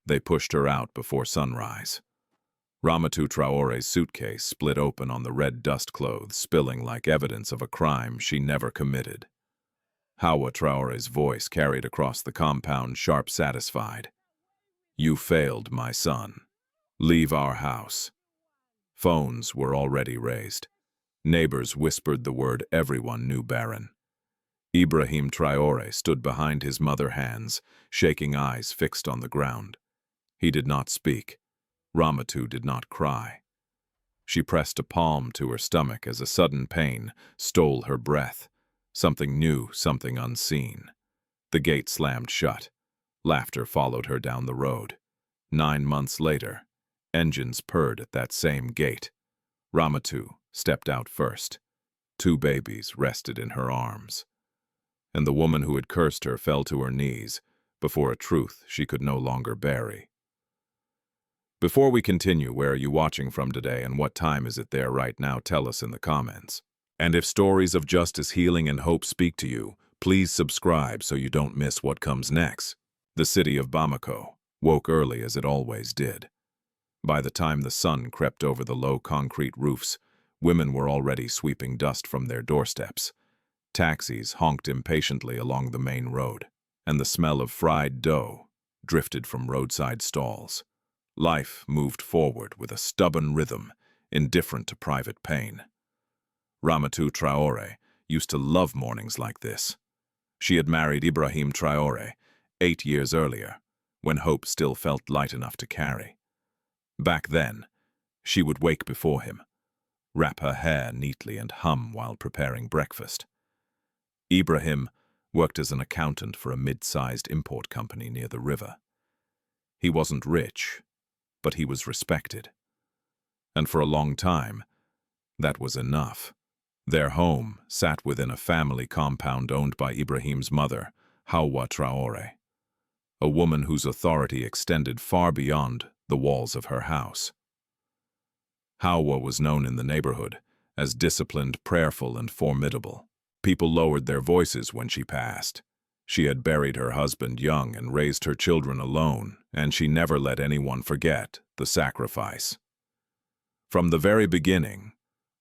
They pushed her out before sunrise. Ramatou Traore's suitcase split open on the red dust clothes, spilling like evidence of a crime she never committed. Hawa Traore's voice carried across the compound, sharp, satisfied. "You failed, my son. Leave our house." Phones were already raised. Neighbors whispered the word everyone knew: Barren. Ibrahim Traore stood behind his mother's hands, shaking, eyes fixed on the ground. He did not speak. Ramatou did not cry. She pressed a palm to her stomach as a sudden pain stole her breath. Something new, something unseen. The gate slammed shut. Laughter followed her down the road. 9 months later, engines purred at that same gate. Ramatou stepped out first. 2 babies rested in her arms. And the woman who had cursed her fell to her knees before a truth she could no longer bury. Before we continue, where are you watching from today and what time is it there right now? Tell us in the comments. And if stories of justice, healing, and hope speak to you, please subscribe so you don't miss what comes next. The city of Bamako woke early as it always did. By the time the sun crept over the low concrete roofs, women were already sweeping dust from their doorsteps. Taxis honked impatiently along the main road, and the smell of fried dough drifted from roadside stalls. Life moved forward with a stubborn rhythm, indifferent to private pain. Ramatou Traore used to love mornings like this. She had married Ibrahim Traore 8 years earlier, when hope still felt light enough to carry. Back then, she would wake before him, wrap her hair neatly and hum while preparing breakfast. Ibrahim worked as an accountant for a mid-sized import company near the river. He wasn't rich, but he was respected. And for a long time, that was enough. Their home sat within a family compound owned by Ibrahim's mother, Hawa Traore, a woman whose authority extended far beyond the walls of her house. Hawa was known in the neighborhood as disciplined, prayerful, and formidable. People lowered their voices when she passed. She had buried her husband young and raised her children alone, and she never let anyone forget the sacrifice. From the very beginning,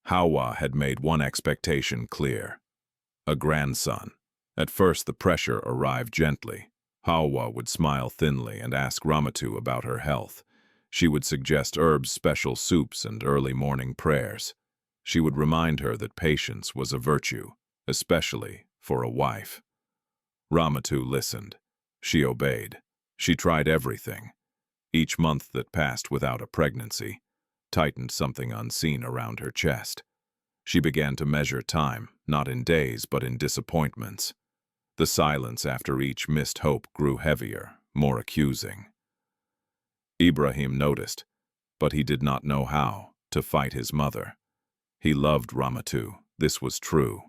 Hawa had made one expectation clear: a grandson. At first the pressure arrived gently. Hawa would smile thinly and ask Ramatou about her health. She would suggest herbs, special soups, and early morning prayers. She would remind her that patience was a virtue, especially for a wife. Ramatou listened. She obeyed. She tried everything. Each month that passed without a pregnancy tightened something unseen around her chest. She began to measure time, not in days but in disappointments. The silence after each missed hope grew heavier, more accusing. Ibrahim noticed, but he did not know how to fight his mother. He loved Ramatou, this was true.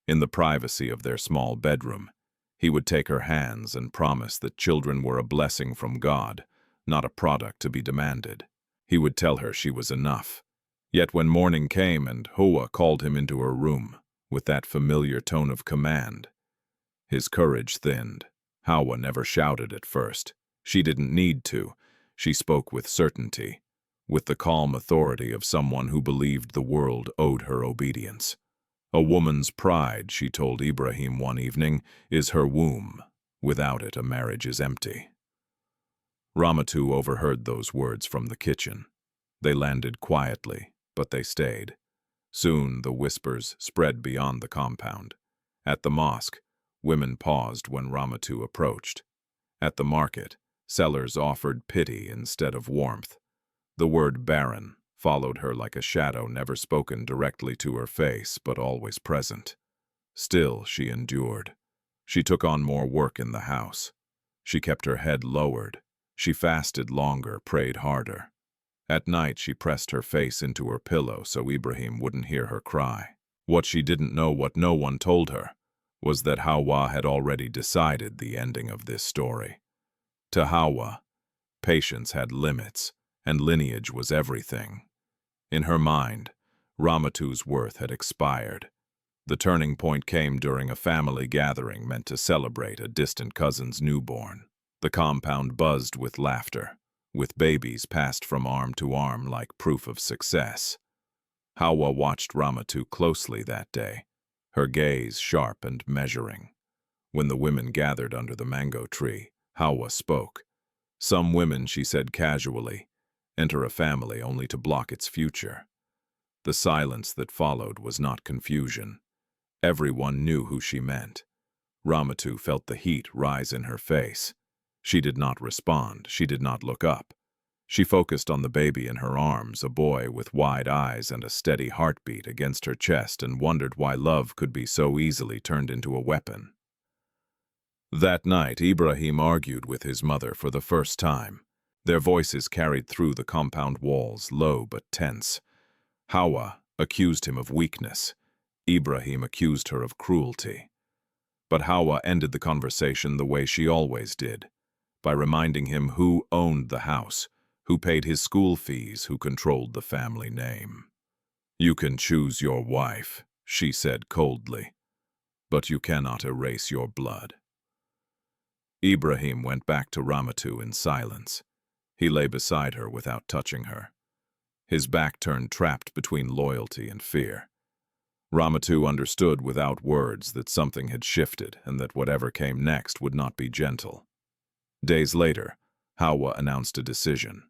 In the privacy of their small bedroom, he would take her hands and promise that children were a blessing from God, not a product to be demanded. He would tell her she was enough. Yet when morning came and Hawa called him into her room with that familiar tone of command, his courage thinned. Hawa never shouted at first. She didn't need to. She spoke with certainty, with the calm authority of someone who believed the world owed her obedience. A woman's pride, she told Ibrahim one evening, is her womb. Without it, a marriage is empty. Ramatou overheard those words from the kitchen. They landed quietly, but they stayed. Soon the whispers spread beyond the compound. At the mosque, women paused when Ramatou approached. At the market, sellers offered pity instead of warmth. The word Barren followed her like a shadow, never spoken directly to her face, but always present. Still, she endured. She took on more work in the house. She kept her head lowered. She fasted longer, prayed harder. At night, she pressed her face into her pillow so Ibrahim wouldn't hear her cry. What she didn't know, what no one told her, was that Hawa had already decided the ending of this story. To Hawa, patience had limits, and lineage was everything. In her mind, Ramatou's worth had expired. The turning point came during a family gathering meant to celebrate a distant cousin's newborn. The compound buzzed with laughter, with babies passed from arm to arm like proof of success. Hawa watched Ramatou closely that day, her gaze sharp and measuring. When the women gathered under the mango tree, Hawa spoke. Some women, she said casually, enter a family only to block its future. The silence that followed was not confusion. Everyone knew who she meant. Ramatou felt the heat rise in her face. She did not respond. She did not look up. She focused on the baby in her arms, a boy with wide eyes and a steady heartbeat against her chest, and wondered why love could be so easily turned into a weapon. That night, Ibrahim argued with his mother for the first time. Their voices carried through the compound walls, low but tense. Hawa accused him of weakness. Ibrahim accused her of cruelty. But Hawa ended the conversation the way she always did, by reminding him who owned the house, who paid his school fees, who controlled the family name. "You can choose your wife," she said coldly, "but you cannot erase your blood." Ibrahim went back to Ramatou in silence. He lay beside her without touching her, his back turned, trapped between loyalty and fear. Ramatou understood without words that something had shifted and that whatever came next would not be gentle. Days later, Hawa announced a decision.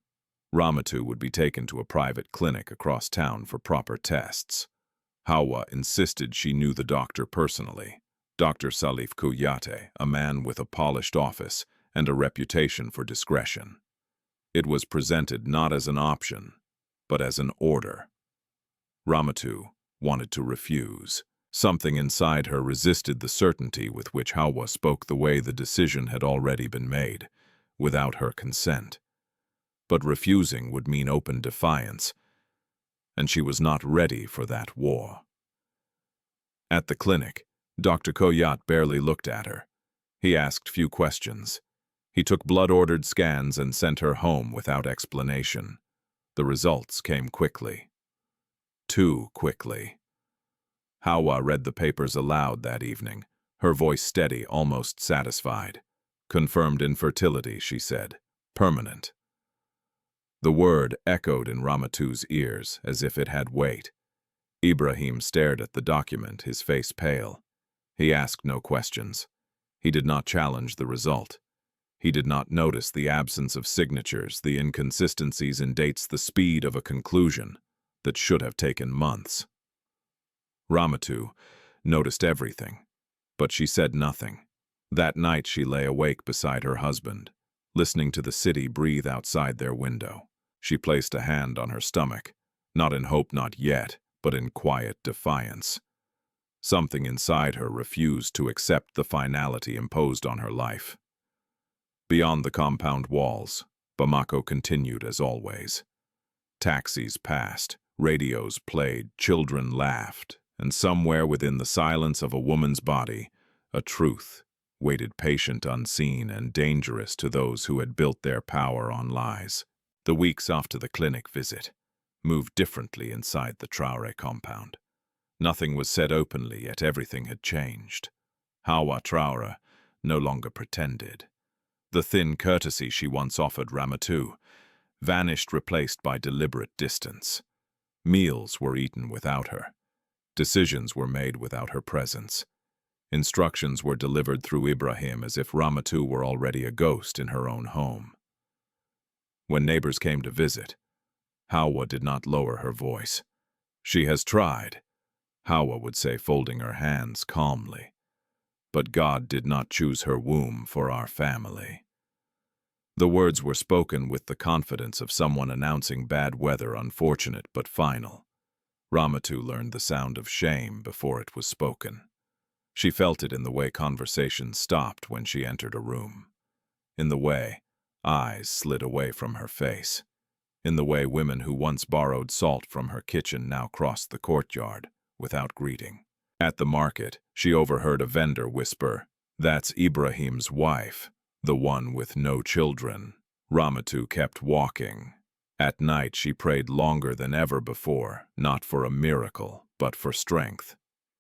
Ramatou would be taken to a private clinic across town for proper tests. Hawa insisted she knew the doctor personally, Dr. Salif Kouyaté, a man with a polished office and a reputation for discretion. It was presented not as an option, but as an order. Ramatou wanted to refuse. Something inside her resisted the certainty with which Hawa spoke the way the decision had already been made, without her consent. But refusing would mean open defiance, and she was not ready for that war. At the clinic, Dr. Koyat barely looked at her. He asked few questions. He took blood-ordered scans and sent her home without explanation. The results came quickly. Too quickly. Hawa read the papers aloud that evening, her voice steady, almost satisfied. "Confirmed infertility," she said. "Permanent." The word echoed in Ramatou's ears as if it had weight. Ibrahim stared at the document, his face pale. He asked no questions. He did not challenge the result. He did not notice the absence of signatures, the inconsistencies in dates, the speed of a conclusion that should have taken months. Ramatou noticed everything, but she said nothing. That night she lay awake beside her husband, listening to the city breathe outside their window. She placed a hand on her stomach, not in hope, not yet, but in quiet defiance. Something inside her refused to accept the finality imposed on her life. Beyond the compound walls, Bamako continued as always. Taxis passed, radios played, children laughed, and somewhere within the silence of a woman's body, a truth waited, patient, unseen, and dangerous to those who had built their power on lies. The weeks after the clinic visit moved differently inside the Traore compound. Nothing was said openly, yet everything had changed. Hawa Traore no longer pretended. The thin courtesy she once offered Ramatou vanished, replaced by deliberate distance. Meals were eaten without her. Decisions were made without her presence. Instructions were delivered through Ibrahim as if Ramatou were already a ghost in her own home. When neighbors came to visit, Hawa did not lower her voice. "She has tried," Hawa would say, folding her hands calmly. "But God did not choose her womb for our family." The words were spoken with the confidence of someone announcing bad weather, unfortunate but final. Ramatou learned the sound of shame before it was spoken. She felt it in the way conversation stopped when she entered a room. In the way eyes slid away from her face. In the way women who once borrowed salt from her kitchen now crossed the courtyard without greeting. At the market, she overheard a vendor whisper, "That's Ibrahim's wife, the one with no children." Ramatou kept walking. At night she prayed longer than ever before, not for a miracle, but for strength.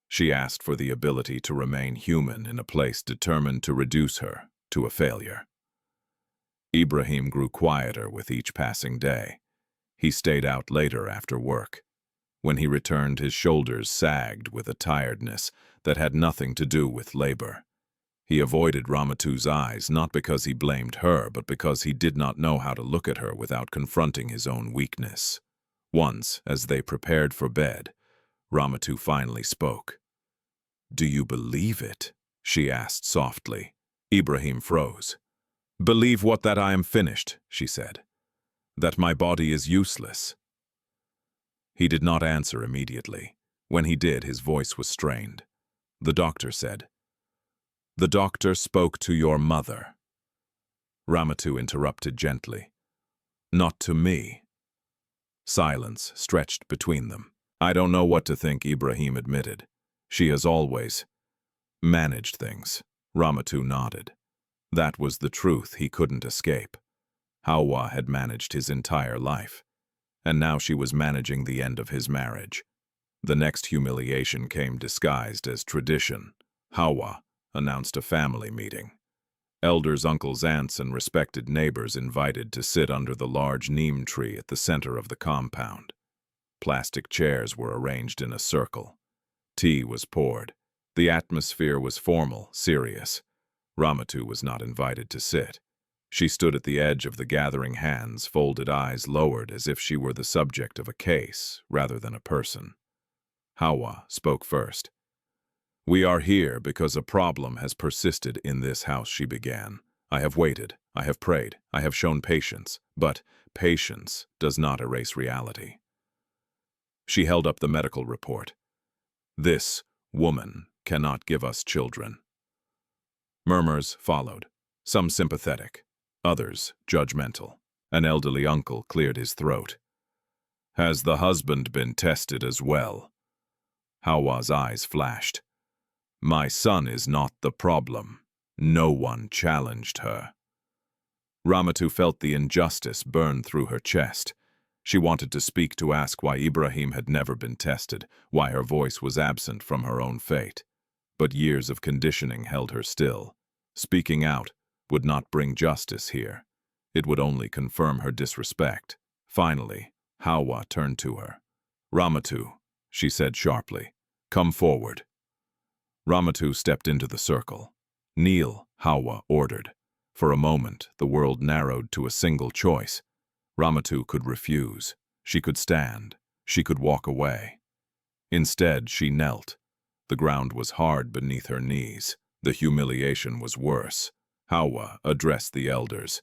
She asked for the ability to remain human in a place determined to reduce her to a failure. Ibrahim grew quieter with each passing day. He stayed out later after work. When he returned, his shoulders sagged with a tiredness that had nothing to do with labor. He avoided Ramatou's eyes, not because he blamed her, but because he did not know how to look at her without confronting his own weakness. Once, as they prepared for bed, Ramatou finally spoke. "Do you believe it?" she asked softly. Ibrahim froze. "Believe what? That I am finished," she said. "That my body is useless." He did not answer immediately. When he did, his voice was strained. The doctor said, "The doctor spoke to your mother." Ramatou interrupted gently. "Not to me." Silence stretched between them. "I don't know what to think," Ibrahim admitted. "She has always managed things." Ramatou nodded. That was the truth he couldn't escape. Hawa had managed his entire life, and now she was managing the end of his marriage. The next humiliation came disguised as tradition. Hawa announced a family meeting. Elders, uncles, aunts, and respected neighbors invited to sit under the large neem tree at the center of the compound. Plastic chairs were arranged in a circle. Tea was poured. The atmosphere was formal, serious. Ramatou was not invited to sit. She stood at the edge of the gathering hands, folded eyes lowered as if she were the subject of a case rather than a person. Hawa spoke first. "We are here because a problem has persisted in this house," she began. "I have waited, I have prayed, I have shown patience, but patience does not erase reality." She held up the medical report. "This woman cannot give us children." Murmurs followed, some sympathetic, others judgmental. An elderly uncle cleared his throat. "Has the husband been tested as well?" Hawa's eyes flashed. "My son is not the problem. No one challenged her." Ramatou felt the injustice burn through her chest. She wanted to speak, to ask why Ibrahim had never been tested, why her voice was absent from her own fate. But years of conditioning held her still. Speaking out would not bring justice here. It would only confirm her disrespect. Finally, Hawa turned to her. "Ramatou," she said sharply, "come forward." Ramatou stepped into the circle. "Kneel," Hawa ordered. For a moment, the world narrowed to a single choice. Ramatou could refuse. She could stand. She could walk away. Instead, she knelt. The ground was hard beneath her knees. The humiliation was worse. Hawa addressed the elders.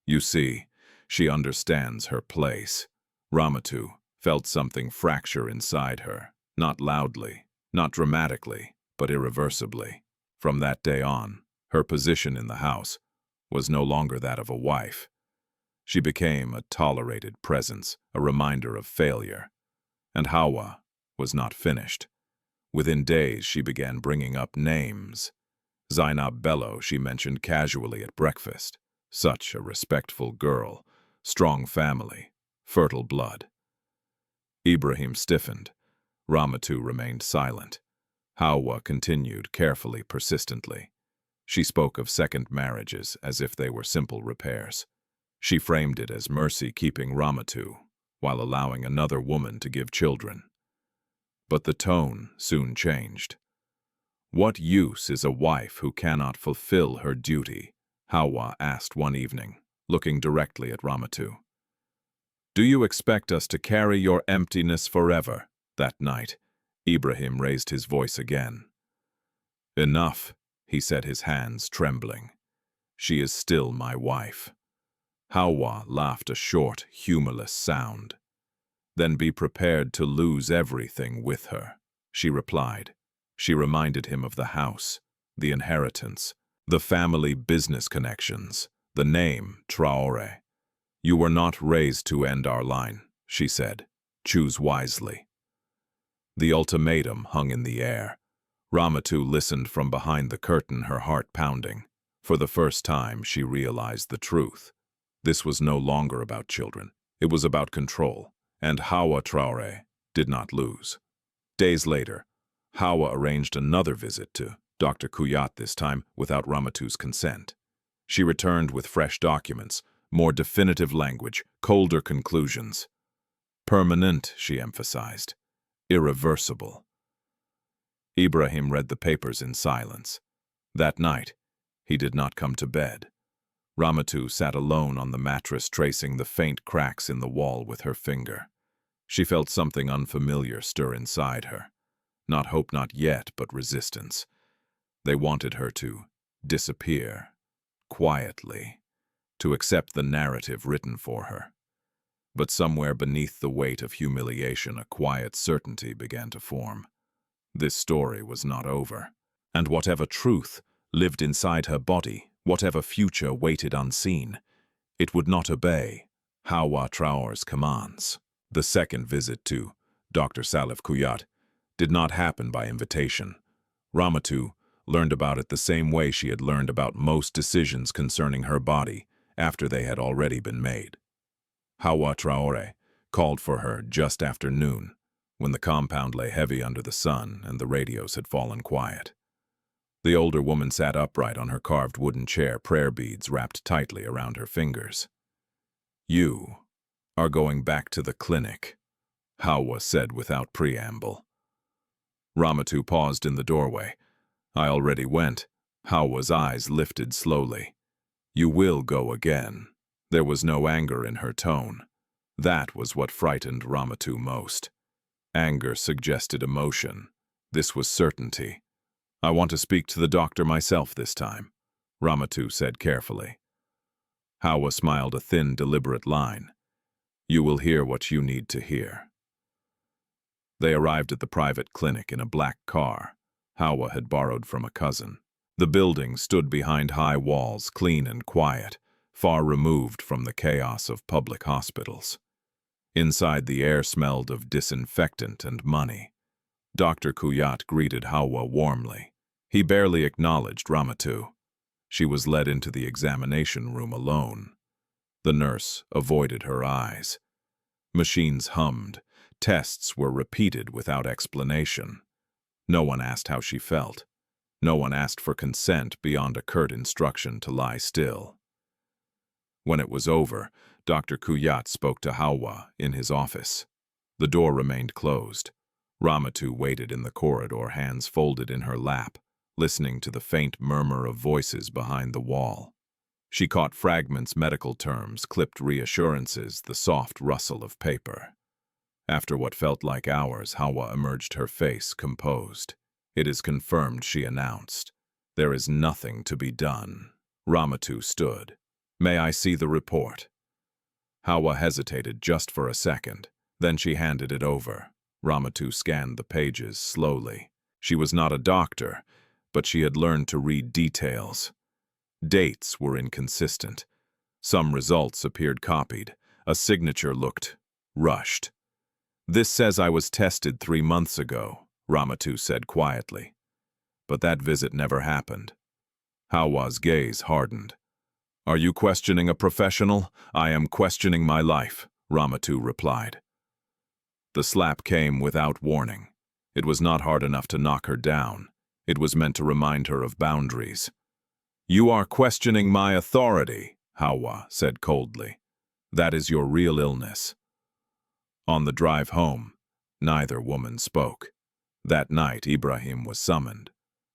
"You see, she understands her place." Ramatou felt something fracture inside her, not loudly, not dramatically, but irreversibly. From that day on, her position in the house was no longer that of a wife. She became a tolerated presence, a reminder of failure. And Hawa was not finished. Within days, she began bringing up names. Zainab Bello she mentioned casually at breakfast. Such a respectful girl, strong family, fertile blood. Ibrahim stiffened. Ramatou remained silent. Hawa continued carefully, persistently. She spoke of second marriages as if they were simple repairs. She framed it as mercy keeping Ramatou, while allowing another woman to give children. But the tone soon changed. "What use is a wife who cannot fulfill her duty?" Hawa asked one evening, looking directly at Ramatou. "Do you expect us to carry your emptiness forever?" That night, Ibrahim raised his voice again. "Enough," he said, his hands trembling. "She is still my wife." Hawa laughed a short, humorless sound. "Then be prepared to lose everything with her," she replied. She reminded him of the house, the inheritance, the family business connections, the name Traore. "You were not raised to end our line," she said. "Choose wisely." The ultimatum hung in the air. Ramatou listened from behind the curtain, her heart pounding. For the first time, she realized the truth. This was no longer about children. It was about control, and Hawa Traore did not lose. Days later, Hawa arranged another visit to Dr. Kuyat, this time without Ramatou's consent. She returned with fresh documents, more definitive language, colder conclusions. Permanent, she emphasized. Irreversible. Ibrahim read the papers in silence. That night, he did not come to bed. Ramatou sat alone on the mattress, tracing the faint cracks in the wall with her finger. She felt something unfamiliar stir inside her. Not hope, not yet, but resistance. They wanted her to disappear, quietly, to accept the narrative written for her. But somewhere beneath the weight of humiliation, a quiet certainty began to form. This story was not over, and whatever truth lived inside her body, whatever future waited unseen, it would not obey Hawa Traore's commands. The second visit to Dr. Salif Kuyat did not happen by invitation. Ramatou learned about it the same way she had learned about most decisions concerning her body after they had already been made. Hawa Traore called for her just after noon, when the compound lay heavy under the sun and the radios had fallen quiet. The older woman sat upright on her carved wooden chair, prayer beads wrapped tightly around her fingers. "You are going back to the clinic," Hawa said without preamble. Ramatou paused in the doorway. "I already went." Hawa's eyes lifted slowly. "You will go again." There was no anger in her tone. That was what frightened Ramatou most. Anger suggested emotion. This was certainty. "I want to speak to the doctor myself this time," Ramatou said carefully. Hawa smiled a thin, deliberate line. "You will hear what you need to hear." They arrived at the private clinic in a black car Hawa had borrowed from a cousin. The building stood behind high walls, clean and quiet, far removed from the chaos of public hospitals. Inside, the air smelled of disinfectant and money. Dr. Kuyat greeted Hawa warmly. He barely acknowledged Ramatou. She was led into the examination room alone. The nurse avoided her eyes. Machines hummed. Tests were repeated without explanation. No one asked how she felt. No one asked for consent beyond a curt instruction to lie still. When it was over, Dr. Kuyat spoke to Hawa in his office. The door remained closed. Ramatou waited in the corridor, hands folded in her lap, listening to the faint murmur of voices behind the wall. She caught fragments, medical terms, clipped reassurances, the soft rustle of paper. After what felt like hours, Hawa emerged, her face composed. "It is confirmed," she announced. "There is nothing to be done." Ramatou stood. "May I see the report?" Hawa hesitated just for a second. Then she handed it over. Ramatou scanned the pages slowly. She was not a doctor, but she had learned to read details. Dates were inconsistent. Some results appeared copied. A signature looked rushed. "This says I was tested 3 months ago," Ramatou said quietly. "But that visit never happened." Hawa's gaze hardened. "Are you questioning a professional?" "I am questioning my life," Ramatou replied. The slap came without warning. It was not hard enough to knock her down. It was meant to remind her of boundaries. "You are questioning my authority," Hawa said coldly. "That is your real illness." On the drive home, neither woman spoke. That night, Ibrahim was summoned.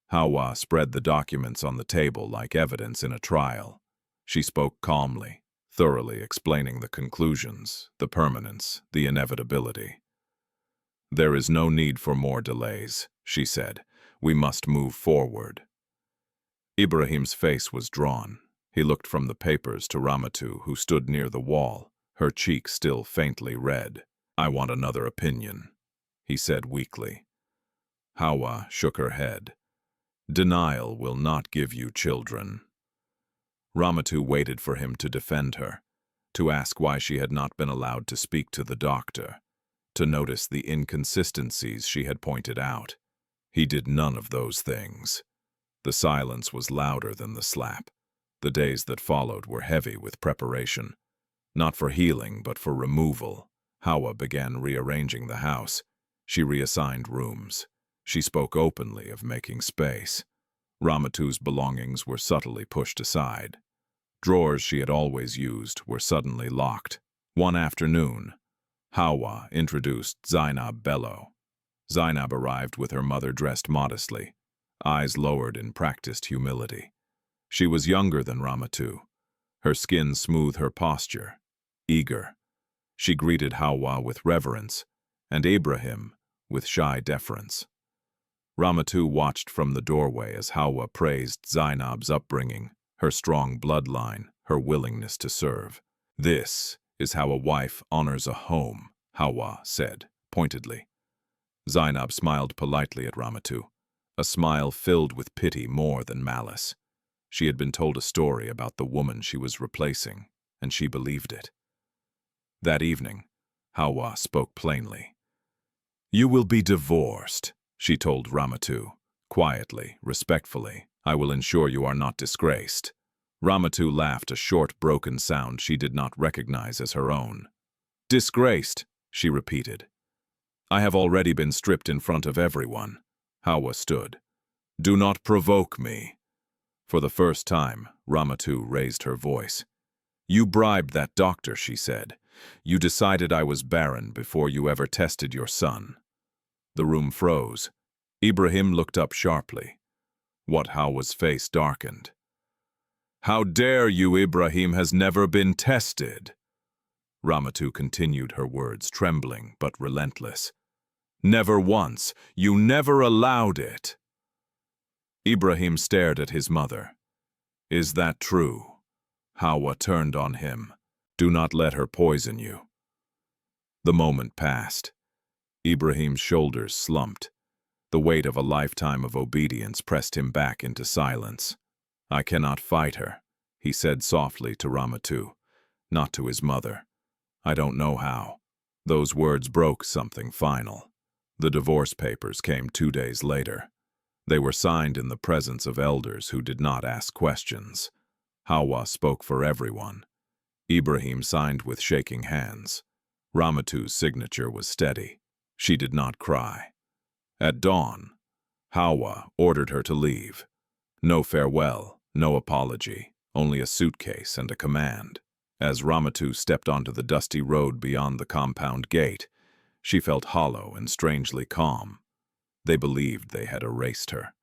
Hawa spread the documents on the table like evidence in a trial. She spoke calmly, thoroughly explaining the conclusions, the permanence, the inevitability. "There is no need for more delays," she said. "We must move forward." Ibrahim's face was drawn. He looked from the papers to Ramatou, who stood near the wall, her cheek still faintly red. "I want another opinion," he said weakly. Hawa shook her head. "Denial will not give you children." Ramatou waited for him to defend her, to ask why she had not been allowed to speak to the doctor, to notice the inconsistencies she had pointed out. He did none of those things. The silence was louder than the slap. The days that followed were heavy with preparation. Not for healing, but for removal. Hawa began rearranging the house. She reassigned rooms. She spoke openly of making space. Ramatou's belongings were subtly pushed aside. Drawers she had always used were suddenly locked. One afternoon, Hawa introduced Zainab Bello. Zainab arrived with her mother dressed modestly, eyes lowered in practiced humility. She was younger than Ramatou, her skin smooth, her posture eager. She greeted Hawa with reverence, and Ibrahim with shy deference. Ramatou watched from the doorway as Hawa praised Zainab's upbringing, her strong bloodline, her willingness to serve. "This is how a wife honors a home," Hawa said, pointedly. Zainab smiled politely at Ramatou, a smile filled with pity more than malice. She had been told a story about the woman she was replacing, and she believed it. That evening, Hawa spoke plainly. "You will be divorced," she told Ramatou, quietly, respectfully. "I will ensure you are not disgraced." Ramatou laughed, a short, broken sound she did not recognize as her own. "Disgraced," she repeated. "I have already been stripped in front of everyone." Hawa stood. "Do not provoke me." For the first time, Ramatou raised her voice. "You bribed that doctor," she said. "You decided I was barren before you ever tested your son." The room froze. Ibrahim looked up sharply. What Hawa's face darkened. "How dare you? Ibrahim has never been tested." Ramatou continued her words, trembling but relentless. "Never once. You never allowed it." Ibrahim stared at his mother. "Is that true?" Hawa turned on him. "Do not let her poison you." The moment passed. Ibrahim's shoulders slumped. The weight of a lifetime of obedience pressed him back into silence. "I cannot fight her," he said softly to Ramatou, not to his mother. "I don't know how." Those words broke something final. The divorce papers came 2 days later. They were signed in the presence of elders who did not ask questions. Hawa spoke for everyone. Ibrahim signed with shaking hands. Ramatou's signature was steady. She did not cry. At dawn, Hawa ordered her to leave. No farewell, no apology, only a suitcase and a command. As Ramatou stepped onto the dusty road beyond the compound gate, she felt hollow and strangely calm. They believed they had erased her.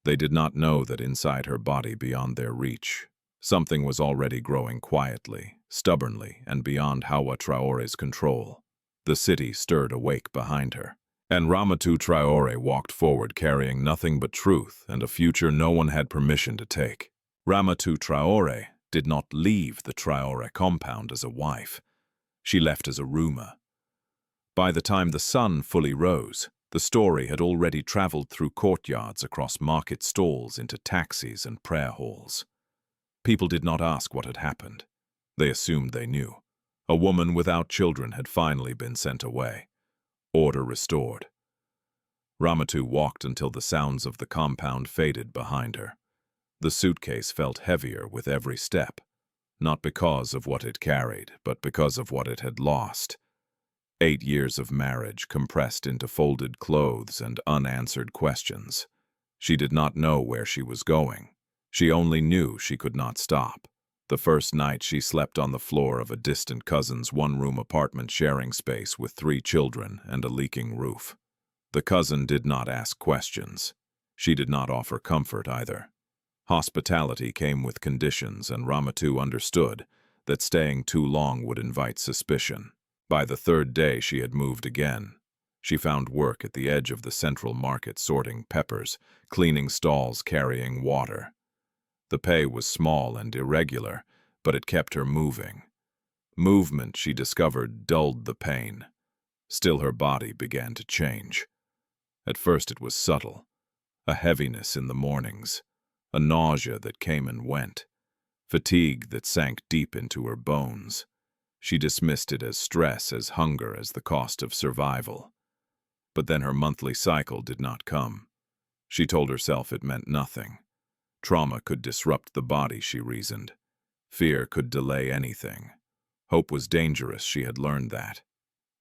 They did not know that inside her body, beyond their reach, something was already growing quietly, stubbornly, and beyond Hawa Traore's control. The city stirred awake behind her, and Ramatou Traore walked forward carrying nothing but truth and a future no one had permission to take. Ramatou Traore did not leave the Traore compound as a wife. She left as a rumor. By the time the sun fully rose, the story had already traveled through courtyards, across market stalls, into taxis and prayer halls. People did not ask what had happened. They assumed they knew. A woman without children had finally been sent away. Order restored. Ramatou walked until the sounds of the compound faded behind her. The suitcase felt heavier with every step, not because of what it carried, but because of what it had lost. 8 years of marriage compressed into folded clothes and unanswered questions. She did not know where she was going. She only knew she could not stop. The first night she slept on the floor of a distant cousin's one-room apartment, sharing space with 3 children and a leaking roof. The cousin did not ask questions. She did not offer comfort either. Hospitality came with conditions, and Ramatou understood that staying too long would invite suspicion. By the 3rd day she had moved again. She found work at the edge of the central market, sorting peppers, cleaning stalls, carrying water. The pay was small and irregular, but it kept her moving. Movement, she discovered, dulled the pain. Still, her body began to change. At first it was subtle, a heaviness in the mornings, a nausea that came and went, fatigue that sank deep into her bones. She dismissed it as stress, as hunger, as the cost of survival. But then her monthly cycle did not come. She told herself it meant nothing. Trauma could disrupt the body, she reasoned. Fear could delay anything. Hope was dangerous, she had learned that.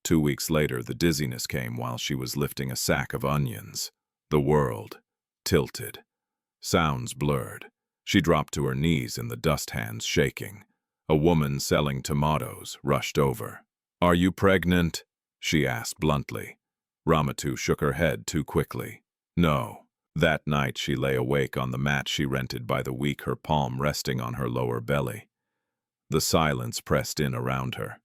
2 weeks later, the dizziness came while she was lifting a sack of onions. The world tilted. Sounds blurred. She dropped to her knees in the dust, hands shaking. A woman selling tomatoes rushed over. "Are you pregnant?" she asked bluntly. Ramatou shook her head too quickly. No. That night she lay awake on the mat she rented by the week, her palm resting on her lower belly. The silence pressed in around her.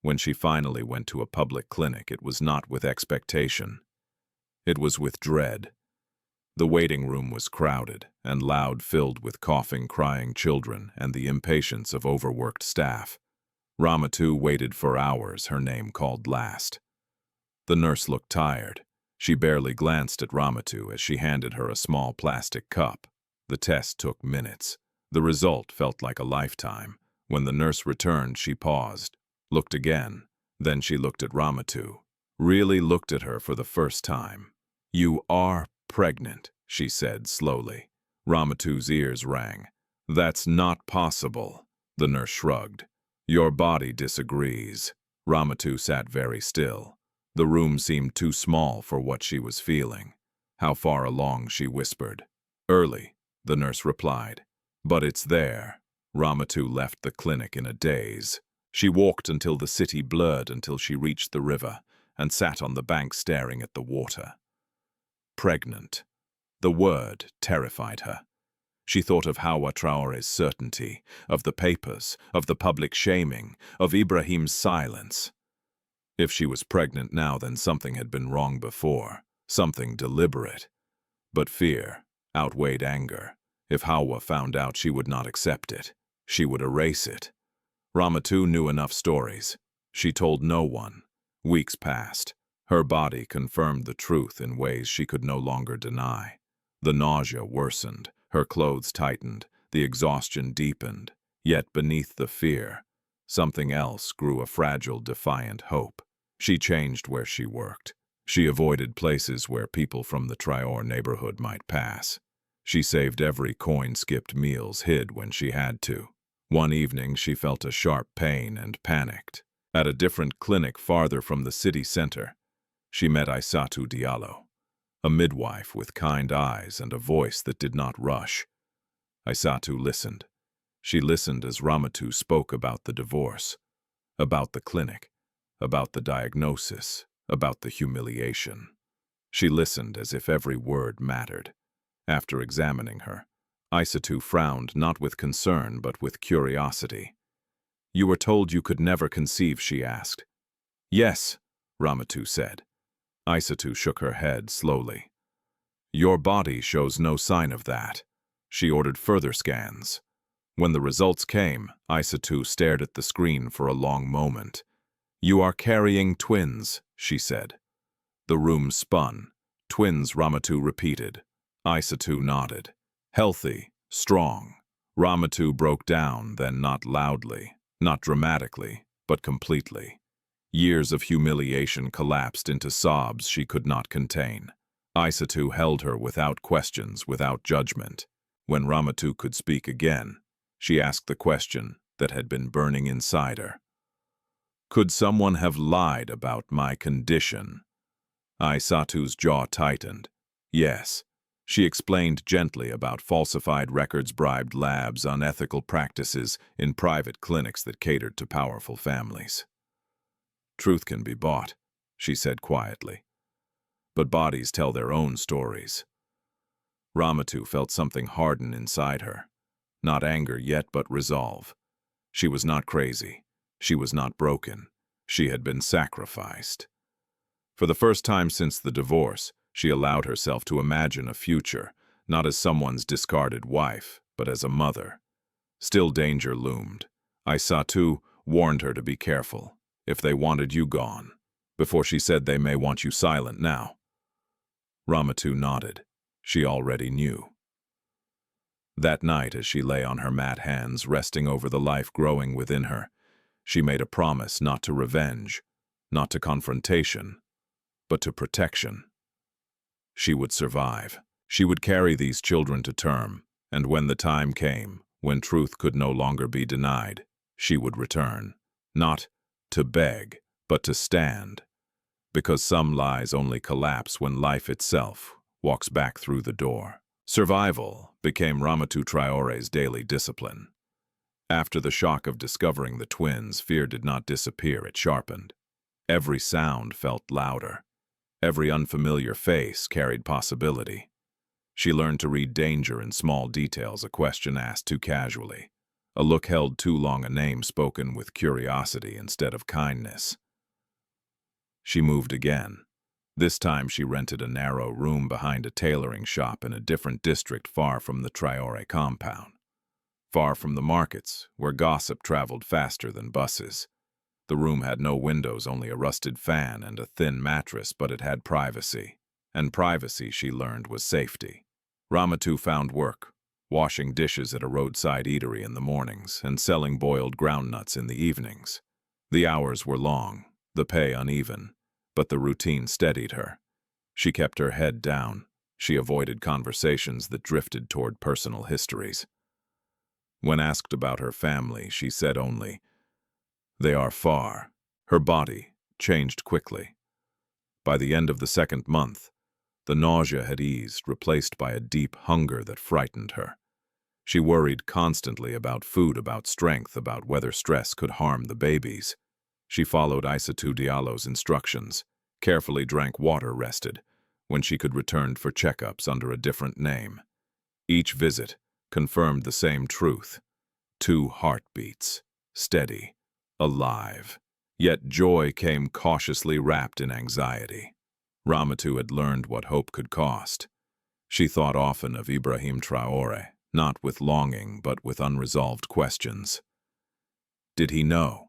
When she finally went to a public clinic, it was not with expectation. It was with dread. The waiting room was crowded and loud, filled with coughing, crying children and the impatience of overworked staff. Ramatou waited for hours, her name called last. The nurse looked tired. She barely glanced at Ramatou as she handed her a small plastic cup. The test took minutes. The result felt like a lifetime. When the nurse returned, she paused, looked again. Then she looked at Ramatou. Really looked at her for the first time. "You are pregnant," she said slowly. Ramatou's ears rang. "That's not possible." The nurse shrugged. "Your body disagrees." Ramatou sat very still. The room seemed too small for what she was feeling. "How far along?" she whispered. "Early," the nurse replied. "But it's there." Ramatou left the clinic in a daze. She walked until the city blurred, until she reached the river and sat on the bank staring at the water. Pregnant. The word terrified her. She thought of Hawa Traore's certainty, of the papers, of the public shaming, of Ibrahim's silence. If she was pregnant now, then something had been wrong before, something deliberate. But fear outweighed anger. If Hawa found out, she would not accept it. She would erase it. Ramatou knew enough stories. She told no one. Weeks passed. Her body confirmed the truth in ways she could no longer deny. The nausea worsened. Her clothes tightened, the exhaustion deepened. Yet beneath the fear, something else grew, a fragile, defiant hope. She changed where she worked. She avoided places where people from the Traore neighborhood might pass. She saved every coin, skipped meals, hid when she had to. One evening she felt a sharp pain and panicked. At a different clinic farther from the city center, she met Aissatou Diallo, a midwife with kind eyes and a voice that did not rush. Aissatou listened. She listened as Ramatou spoke about the divorce, about the clinic, about the diagnosis, about the humiliation. She listened as if every word mattered. After examining her, Aissatou frowned, not with concern but with curiosity. "You were told you could never conceive?" she asked. "Yes," Ramatou said. Aissatou shook her head slowly. "Your body shows no sign of that." She ordered further scans. When the results came, Aissatou stared at the screen for a long moment. "You are carrying twins," she said. The room spun. "Twins," Ramatou repeated. Aissatou nodded. "Healthy, strong." Ramatou broke down, then not loudly, not dramatically, but completely. Years of humiliation collapsed into sobs she could not contain. Aissatou held her without questions, without judgment. When Ramatou could speak again, she asked the question that had been burning inside her. "Could someone have lied about my condition?" Aissatou's jaw tightened. "Yes." She explained gently about falsified records, bribed labs, unethical practices in private clinics that catered to powerful families. "Truth can be bought," she said quietly. "But bodies tell their own stories." Ramatou felt something harden inside her. Not anger yet, but resolve. She was not crazy. She was not broken. She had been sacrificed. For the first time since the divorce, she allowed herself to imagine a future, not as someone's discarded wife, but as a mother. Still danger loomed. Aissatou warned her to be careful. If they wanted you gone, before she said they may want you silent now. Ramatou nodded. She already knew. That night, as she lay on her mat, hands resting over the life growing within her, she made a promise, not to revenge, not to confrontation, but to protection. She would survive. She would carry these children to term, and when the time came, when truth could no longer be denied, she would return. Not to beg, but to stand. Because some lies only collapse when life itself walks back through the door. Survival became Ramatou Traore's daily discipline. After the shock of discovering the twins, fear did not disappear, it sharpened. Every sound felt louder. Every unfamiliar face carried possibility. She learned to read danger in small details, a question asked too casually, a look held too long, a name spoken with curiosity instead of kindness. She moved again. This time she rented a narrow room behind a tailoring shop in a different district, far from the Traore compound. Far from the markets, where gossip traveled faster than buses. The room had no windows, only a rusted fan and a thin mattress, but it had privacy. And privacy, she learned, was safety. Ramatou found work, washing dishes at a roadside eatery in the mornings and selling boiled groundnuts in the evenings. The hours were long, the pay uneven, but the routine steadied her. She kept her head down. She avoided conversations that drifted toward personal histories. When asked about her family, she said only, "They are far." Her body changed quickly. By the end of the second month, the nausea had eased, replaced by a deep hunger that frightened her. She worried constantly about food, about strength, about whether stress could harm the babies. She followed Aissatou Diallo's instructions, carefully drank water, rested, when she could return for checkups under a different name. Each visit confirmed the same truth. 2 heartbeats, steady, alive. Yet joy came cautiously wrapped in anxiety. Ramatou had learned what hope could cost. She thought often of Ibrahim Traore, not with longing but with unresolved questions. Did he know?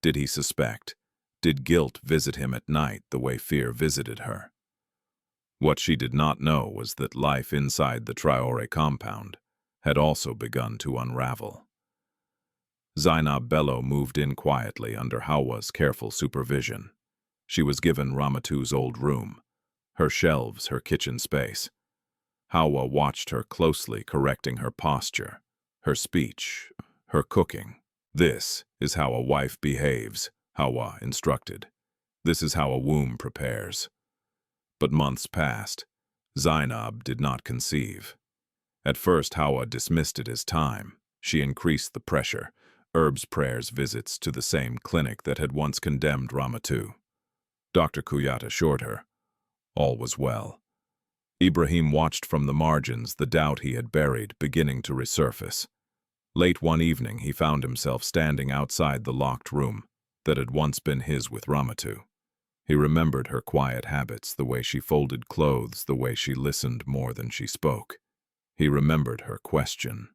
Did he suspect? Did guilt visit him at night the way fear visited her? What she did not know was that life inside the Traore compound had also begun to unravel. Zainab Bello moved in quietly under Hawa's careful supervision. She was given Ramatou's old room, her shelves, her kitchen space. Hawa watched her closely, correcting her posture, her speech, her cooking. "This is how a wife behaves," Hawa instructed. "This is how a womb prepares." But months passed. Zainab did not conceive. At first, Hawa dismissed it as time. She increased the pressure, herbs, prayers, visits to the same clinic that had once condemned Ramatou. Dr. Kuyat assured her all was well. Ibrahim watched from the margins, the doubt he had buried beginning to resurface. Late one evening, he found himself standing outside the locked room that had once been his with Ramatou. He remembered her quiet habits, the way she folded clothes, the way she listened more than she spoke. He remembered her question,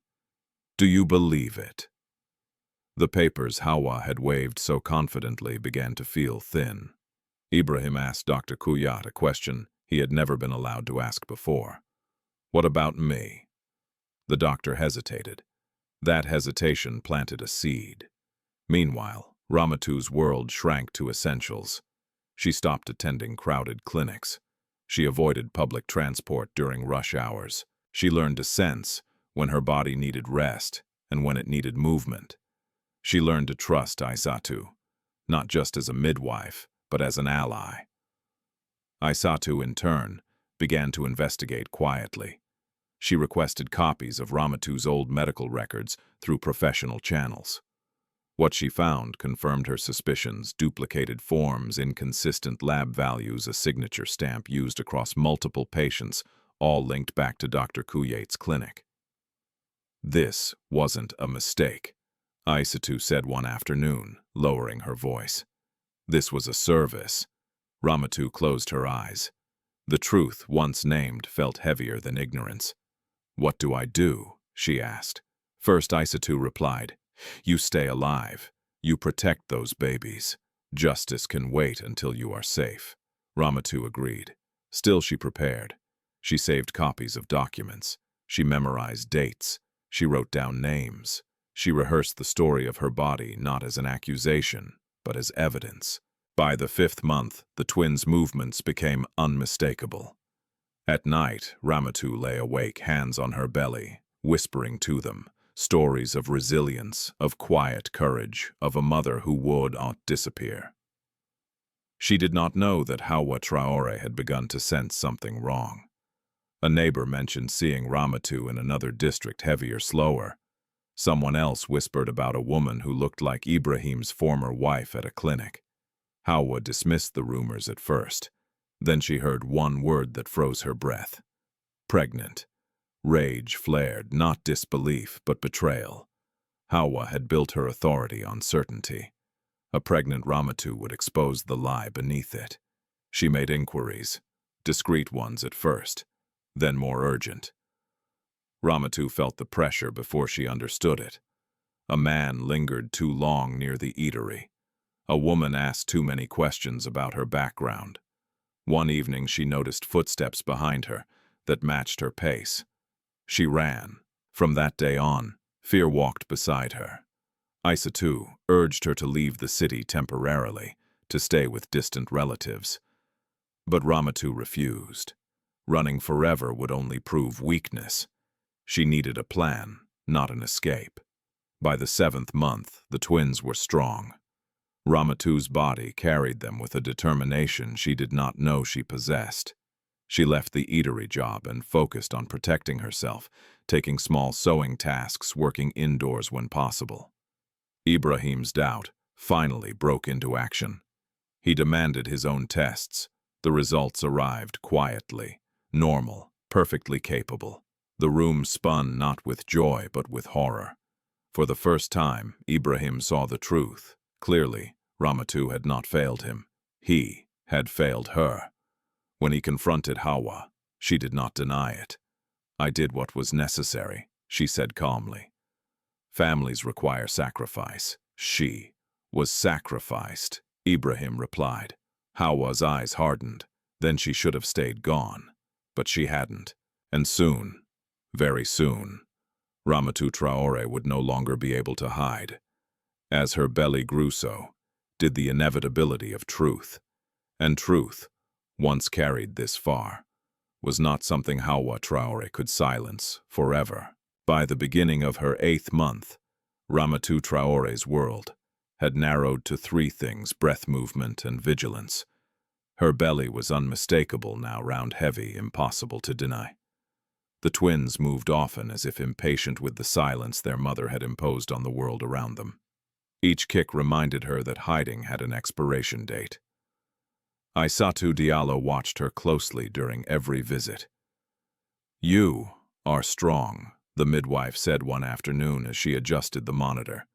"Do you believe it?" The papers Hawa had waved so confidently began to feel thin. Ibrahim asked Dr. Kuyat a question he had never been allowed to ask before. "What about me?" The doctor hesitated. That hesitation planted a seed. Meanwhile, Ramatou's world shrank to essentials. She stopped attending crowded clinics. She avoided public transport during rush hours. She learned to sense when her body needed rest and when it needed movement. She learned to trust Aissatou, not just as a midwife, but as an ally. Aissatou, in turn, began to investigate quietly. She requested copies of Ramatou's old medical records through professional channels. What she found confirmed her suspicions: duplicated forms, inconsistent lab values, a signature stamp used across multiple patients, all linked back to Dr. Kuyat's clinic. "This wasn't a mistake," Aissatou said one afternoon, lowering her voice. "This was a service." Ramatou closed her eyes. The truth, once named, felt heavier than ignorance. "What do I do?" she asked. First, Aissatou replied, "You stay alive. You protect those babies. Justice can wait until you are safe." Ramatou agreed. Still, she prepared. She saved copies of documents. She memorized dates. She wrote down names. She rehearsed the story of her body not as an accusation, but as evidence. By the 5th month, the twins' movements became unmistakable. At night, Ramatou lay awake, hands on her belly, whispering to them, stories of resilience, of quiet courage, of a mother who would not disappear. She did not know that Hawa Traore had begun to sense something wrong. A neighbor mentioned seeing Ramatou in another district heavier, slower. Someone else whispered about a woman who looked like Ibrahim's former wife at a clinic. Hawa dismissed the rumors at first. Then she heard one word that froze her breath. Pregnant. Rage flared, not disbelief, but betrayal. Hawa had built her authority on certainty. A pregnant Ramatou would expose the lie beneath it. She made inquiries, discreet ones at first, then more urgent. Ramatou felt the pressure before she understood it. A man lingered too long near the eatery. A woman asked too many questions about her background. One evening she noticed footsteps behind her that matched her pace. She ran. From that day on, fear walked beside her. Isatu urged her to leave the city temporarily, to stay with distant relatives. But Ramatou refused. Running forever would only prove weakness. She needed a plan, not an escape. By the 7th month, the twins were strong. Ramatou's body carried them with a determination she did not know she possessed. She left the eatery job and focused on protecting herself, taking small sewing tasks, working indoors when possible. Ibrahim's doubt finally broke into action. He demanded his own tests. The results arrived quietly, normal, perfectly capable. The room spun not with joy but with horror. For the first time, Ibrahim saw the truth. Clearly, Ramatou had not failed him. He had failed her. When he confronted Hawa, she did not deny it. "I did what was necessary," she said calmly. "Families require sacrifice. She was sacrificed," Ibrahim replied. Hawa's eyes hardened. Then she should have stayed gone. But she hadn't. And soon, very soon, Ramatou Traore would no longer be able to hide. As her belly grew so, did the inevitability of truth. And truth, once carried this far, was not something Hawa Traore could silence forever. By the beginning of her 8th month, Ramatou Traore's world had narrowed to 3 things: breath movement and vigilance. Her belly was unmistakable now, round, heavy, impossible to deny. The twins moved often, as if impatient with the silence their mother had imposed on the world around them. Each kick reminded her that hiding had an expiration date. Aissatou Diallo watched her closely during every visit. "You are strong," the midwife said one afternoon as she adjusted the monitor.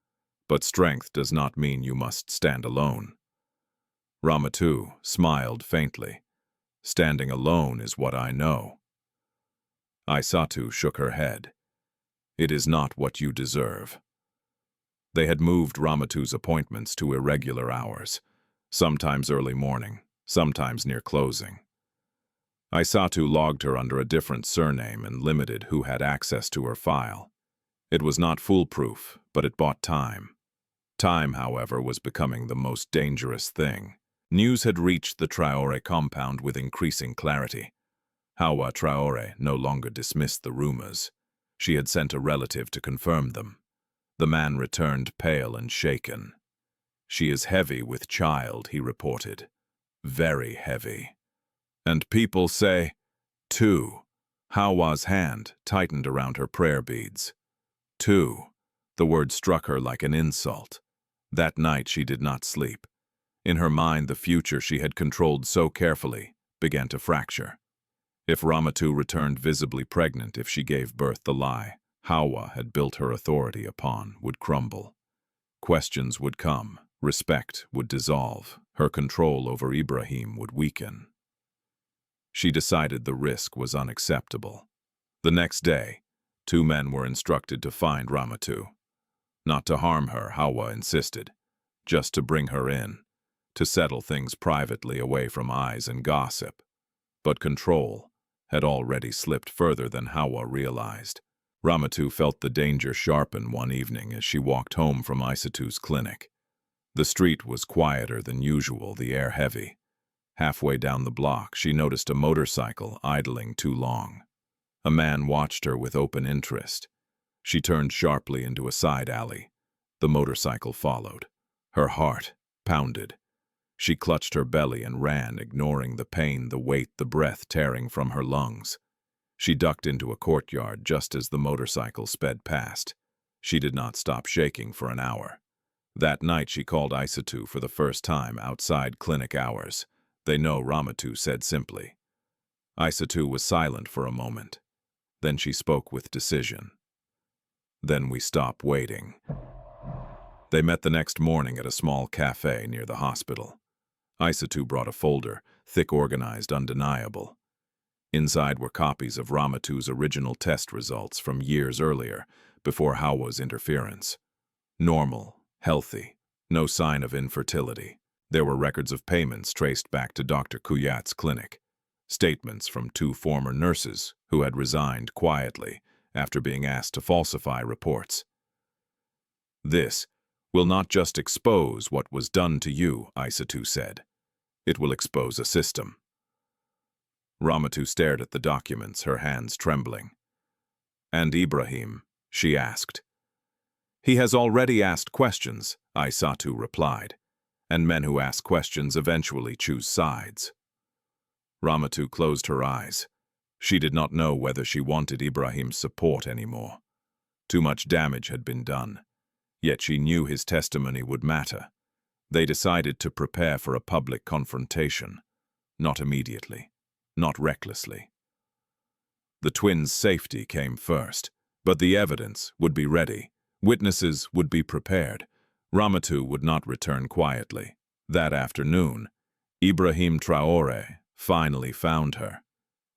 "But strength does not mean you must stand alone." Ramatou smiled faintly. "Standing alone is what I know." Aissatou shook her head. "It is not what you deserve." They had moved Ramatou's appointments to irregular hours, sometimes early morning, sometimes near closing. Aissatou logged her under a different surname and limited who had access to her file. It was not foolproof, but it bought time. Time, however, was becoming the most dangerous thing. News had reached the Traore compound with increasing clarity. Hawa Traore no longer dismissed the rumors. She had sent a relative to confirm them. The man returned pale and shaken. "She is heavy with child," he reported. "Very heavy. And people say, too." Hawa's hand tightened around her prayer beads. "Too." The word struck her like an insult. That night she did not sleep. In her mind, the future she had controlled so carefully began to fracture. If Ramatou returned visibly pregnant, if she gave birth, the lie Hawa had built her authority upon would crumble. Questions would come, respect would dissolve, her control over Ibrahim would weaken. She decided the risk was unacceptable. The next day, 2 men were instructed to find Ramatou. Not to harm her, Hawa insisted, just to bring her in, to settle things privately away from eyes and gossip. But control had already slipped further than Hawa realized. Ramatou felt the danger sharpen one evening as she walked home from Aissatou's clinic. The street was quieter than usual, the air heavy. Halfway down the block, she noticed a motorcycle idling too long. A man watched her with open interest. She turned sharply into a side alley. The motorcycle followed. Her heart pounded. She clutched her belly and ran, ignoring the pain, the weight, the breath tearing from her lungs. She ducked into a courtyard just as the motorcycle sped past. She did not stop shaking for an hour. That night she called Isatou for the first time outside clinic hours. "They know," Ramatou said simply. Isatou was silent for a moment. Then she spoke with decision. "Then we stop waiting." They met the next morning at a small cafe near the hospital. Isatou brought a folder, thick, organized, undeniable. Inside were copies of Ramatou's original test results from years earlier, before Hawa's interference. Normal, healthy, no sign of infertility. There were records of payments traced back to Dr. Kuyat's clinic. Statements from 2 former nurses who had resigned quietly after being asked to falsify reports. "This will not just expose what was done to you," Isatou said. "It will expose a system." Ramatou stared at the documents, her hands trembling. "And Ibrahim?" she asked. "He has already asked questions," Isatou replied. "And men who ask questions eventually choose sides." Ramatou closed her eyes. She did not know whether she wanted Ibrahim's support anymore. Too much damage had been done. Yet she knew his testimony would matter. They decided to prepare for a public confrontation. Not immediately. Not recklessly. The twins' safety came first, but the evidence would be ready. Witnesses would be prepared. Ramatou would not return quietly. That afternoon, Ibrahim Traore finally found her.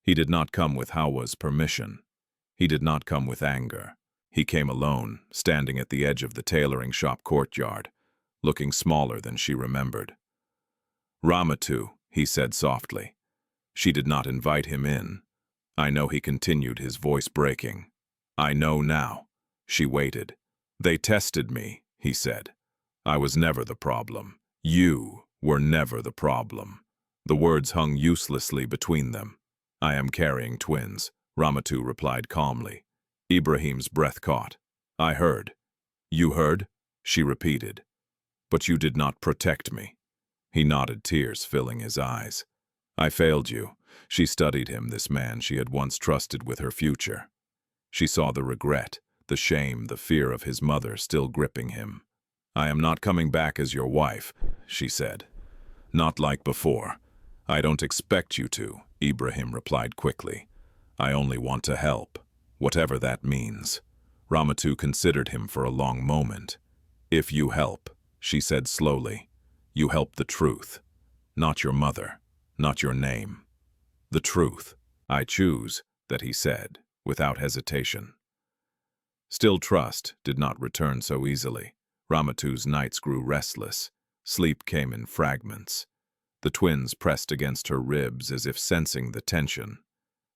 He did not come with Hawa's permission. He did not come with anger. He came alone, standing at the edge of the tailoring shop courtyard, looking smaller than she remembered. "Ramatou," he said softly. She did not invite him in. "I know," he continued, his voice breaking. "I know now." She waited. "They tested me," he said. "I was never the problem. You were never the problem." The words hung uselessly between them. "I am carrying twins," Ramatou replied calmly. Ibrahim's breath caught. "I heard." "You heard?" she repeated. "But you did not protect me." He nodded, tears filling his eyes. "I failed you." She studied him, this man she had once trusted with her future. She saw the regret, the shame, the fear of his mother still gripping him. "I am not coming back as your wife," she said. "Not like before." "I don't expect you to," Ibrahim replied quickly. "I only want to help, whatever that means." Ramatou considered him for a long moment. "If you help," she said slowly, "you help the truth. Not your mother, not your name. The truth. I choose," that he said, without hesitation. Still, trust did not return so easily. Ramatou's nights grew restless. Sleep came in fragments. The twins pressed against her ribs as if sensing the tension.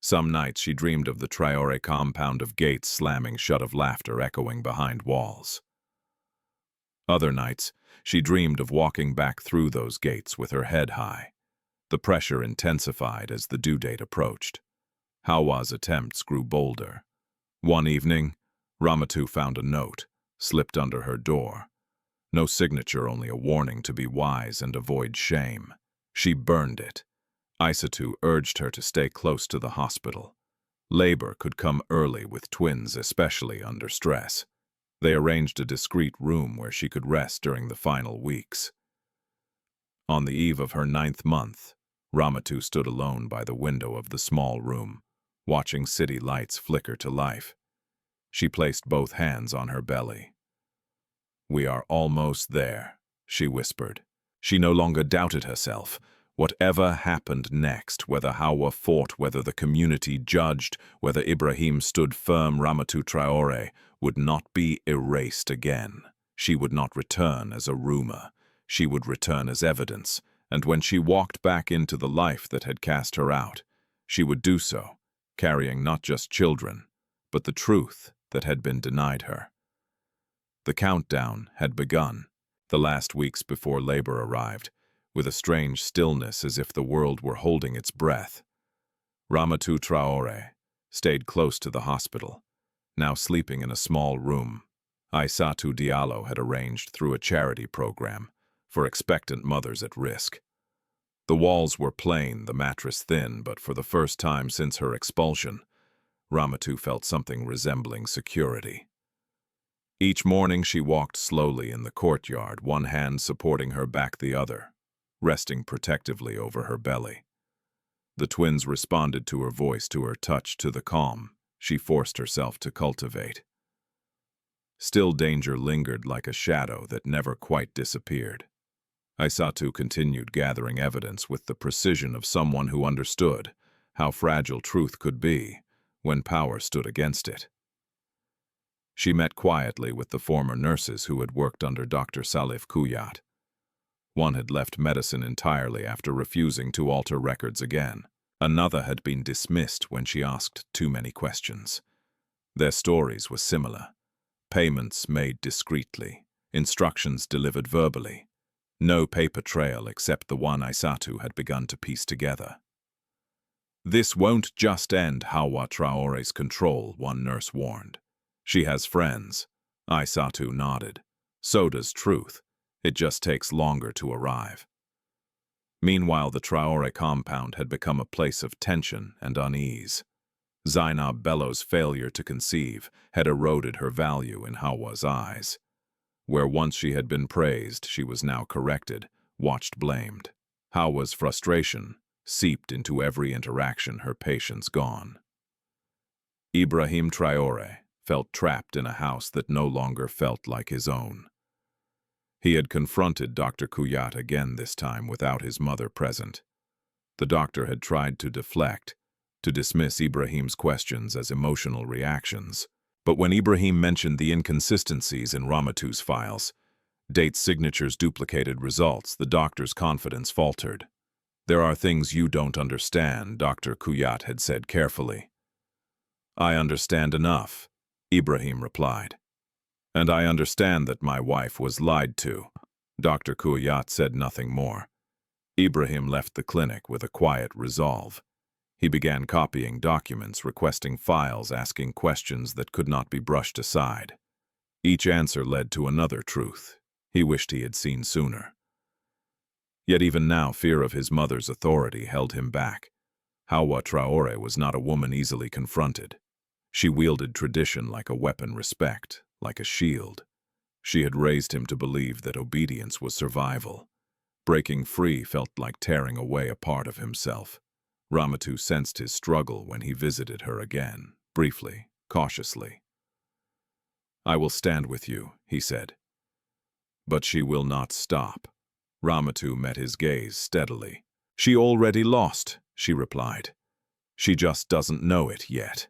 Some nights she dreamed of the Traore compound, of gates slamming shut, of laughter echoing behind walls. Other nights she dreamed of walking back through those gates with her head high. The pressure intensified as the due date approached. Hawa's attempts grew bolder. One evening, Ramatou found a note, slipped under her door. No signature, only a warning to be wise and avoid shame. She burned it. Isatou urged her to stay close to the hospital. Labor could come early with twins, especially under stress. They arranged a discreet room where she could rest during the final weeks. On the eve of her 9th month, Ramatou stood alone by the window of the small room, watching city lights flicker to life. She placed both hands on her belly. "We are almost there," she whispered. She no longer doubted herself. Whatever happened next, whether Hawa fought, whether the community judged, whether Ibrahim stood firm, Ramatou Traore would not be erased again. She would not return as a rumor. She would return as evidence, and when she walked back into the life that had cast her out, she would do so, carrying not just children, but the truth that had been denied her. The countdown had begun, the last weeks before labor arrived, with a strange stillness as if the world were holding its breath. Ramatou Traore stayed close to the hospital, now sleeping in a small room. Isatou Diallo had arranged through a charity program for expectant mothers at risk. The walls were plain, the mattress thin, but for the first time since her expulsion, Ramatou felt something resembling security. Each morning she walked slowly in the courtyard, one hand supporting her back, the other resting protectively over her belly. The twins responded to her voice, to her touch, to the calm she forced herself to cultivate. Still, danger lingered like a shadow that never quite disappeared. Aissatou continued gathering evidence with the precision of someone who understood how fragile truth could be when power stood against it. She met quietly with the former nurses who had worked under Dr. Salif Kuyat. One had left medicine entirely after refusing to alter records again. Another had been dismissed when she asked too many questions. Their stories were similar. Payments made discreetly, instructions delivered verbally. No paper trail except the one Aissatou had begun to piece together. "This won't just end Hawa Traore's control," one nurse warned. "She has friends." Aissatou nodded. "So does truth. It just takes longer to arrive." Meanwhile, the Traore compound had become a place of tension and unease. Zainab Bello's failure to conceive had eroded her value in Hawa's eyes. Where once she had been praised, she was now corrected, watched, blamed. Hawa's frustration seeped into every interaction, her patience gone. Ibrahim Traore felt trapped in a house that no longer felt like his own. He had confronted Dr. Kuyat again, this time without his mother present. The doctor had tried to deflect, to dismiss Ibrahim's questions as emotional reactions. But when Ibrahim mentioned the inconsistencies in Ramatou's files, date signatures, duplicated results, the doctor's confidence faltered. "There are things you don't understand," Dr. Kuyat had said carefully. "I understand enough," Ibrahim replied. "And I understand that my wife was lied to." Dr. Kuyat said nothing more. Ibrahim left the clinic with a quiet resolve. He began copying documents, requesting files, asking questions that could not be brushed aside. Each answer led to another truth he wished he had seen sooner. Yet even now, fear of his mother's authority held him back. Hawa Traore was not a woman easily confronted. She wielded tradition like a weapon, respect like a shield. She had raised him to believe that obedience was survival. Breaking free felt like tearing away a part of himself. Ramatou sensed his struggle when he visited her again, briefly, cautiously. "I will stand with you," he said. "But she will not stop." Ramatou met his gaze steadily. "She already lost," she replied. "She just doesn't know it yet."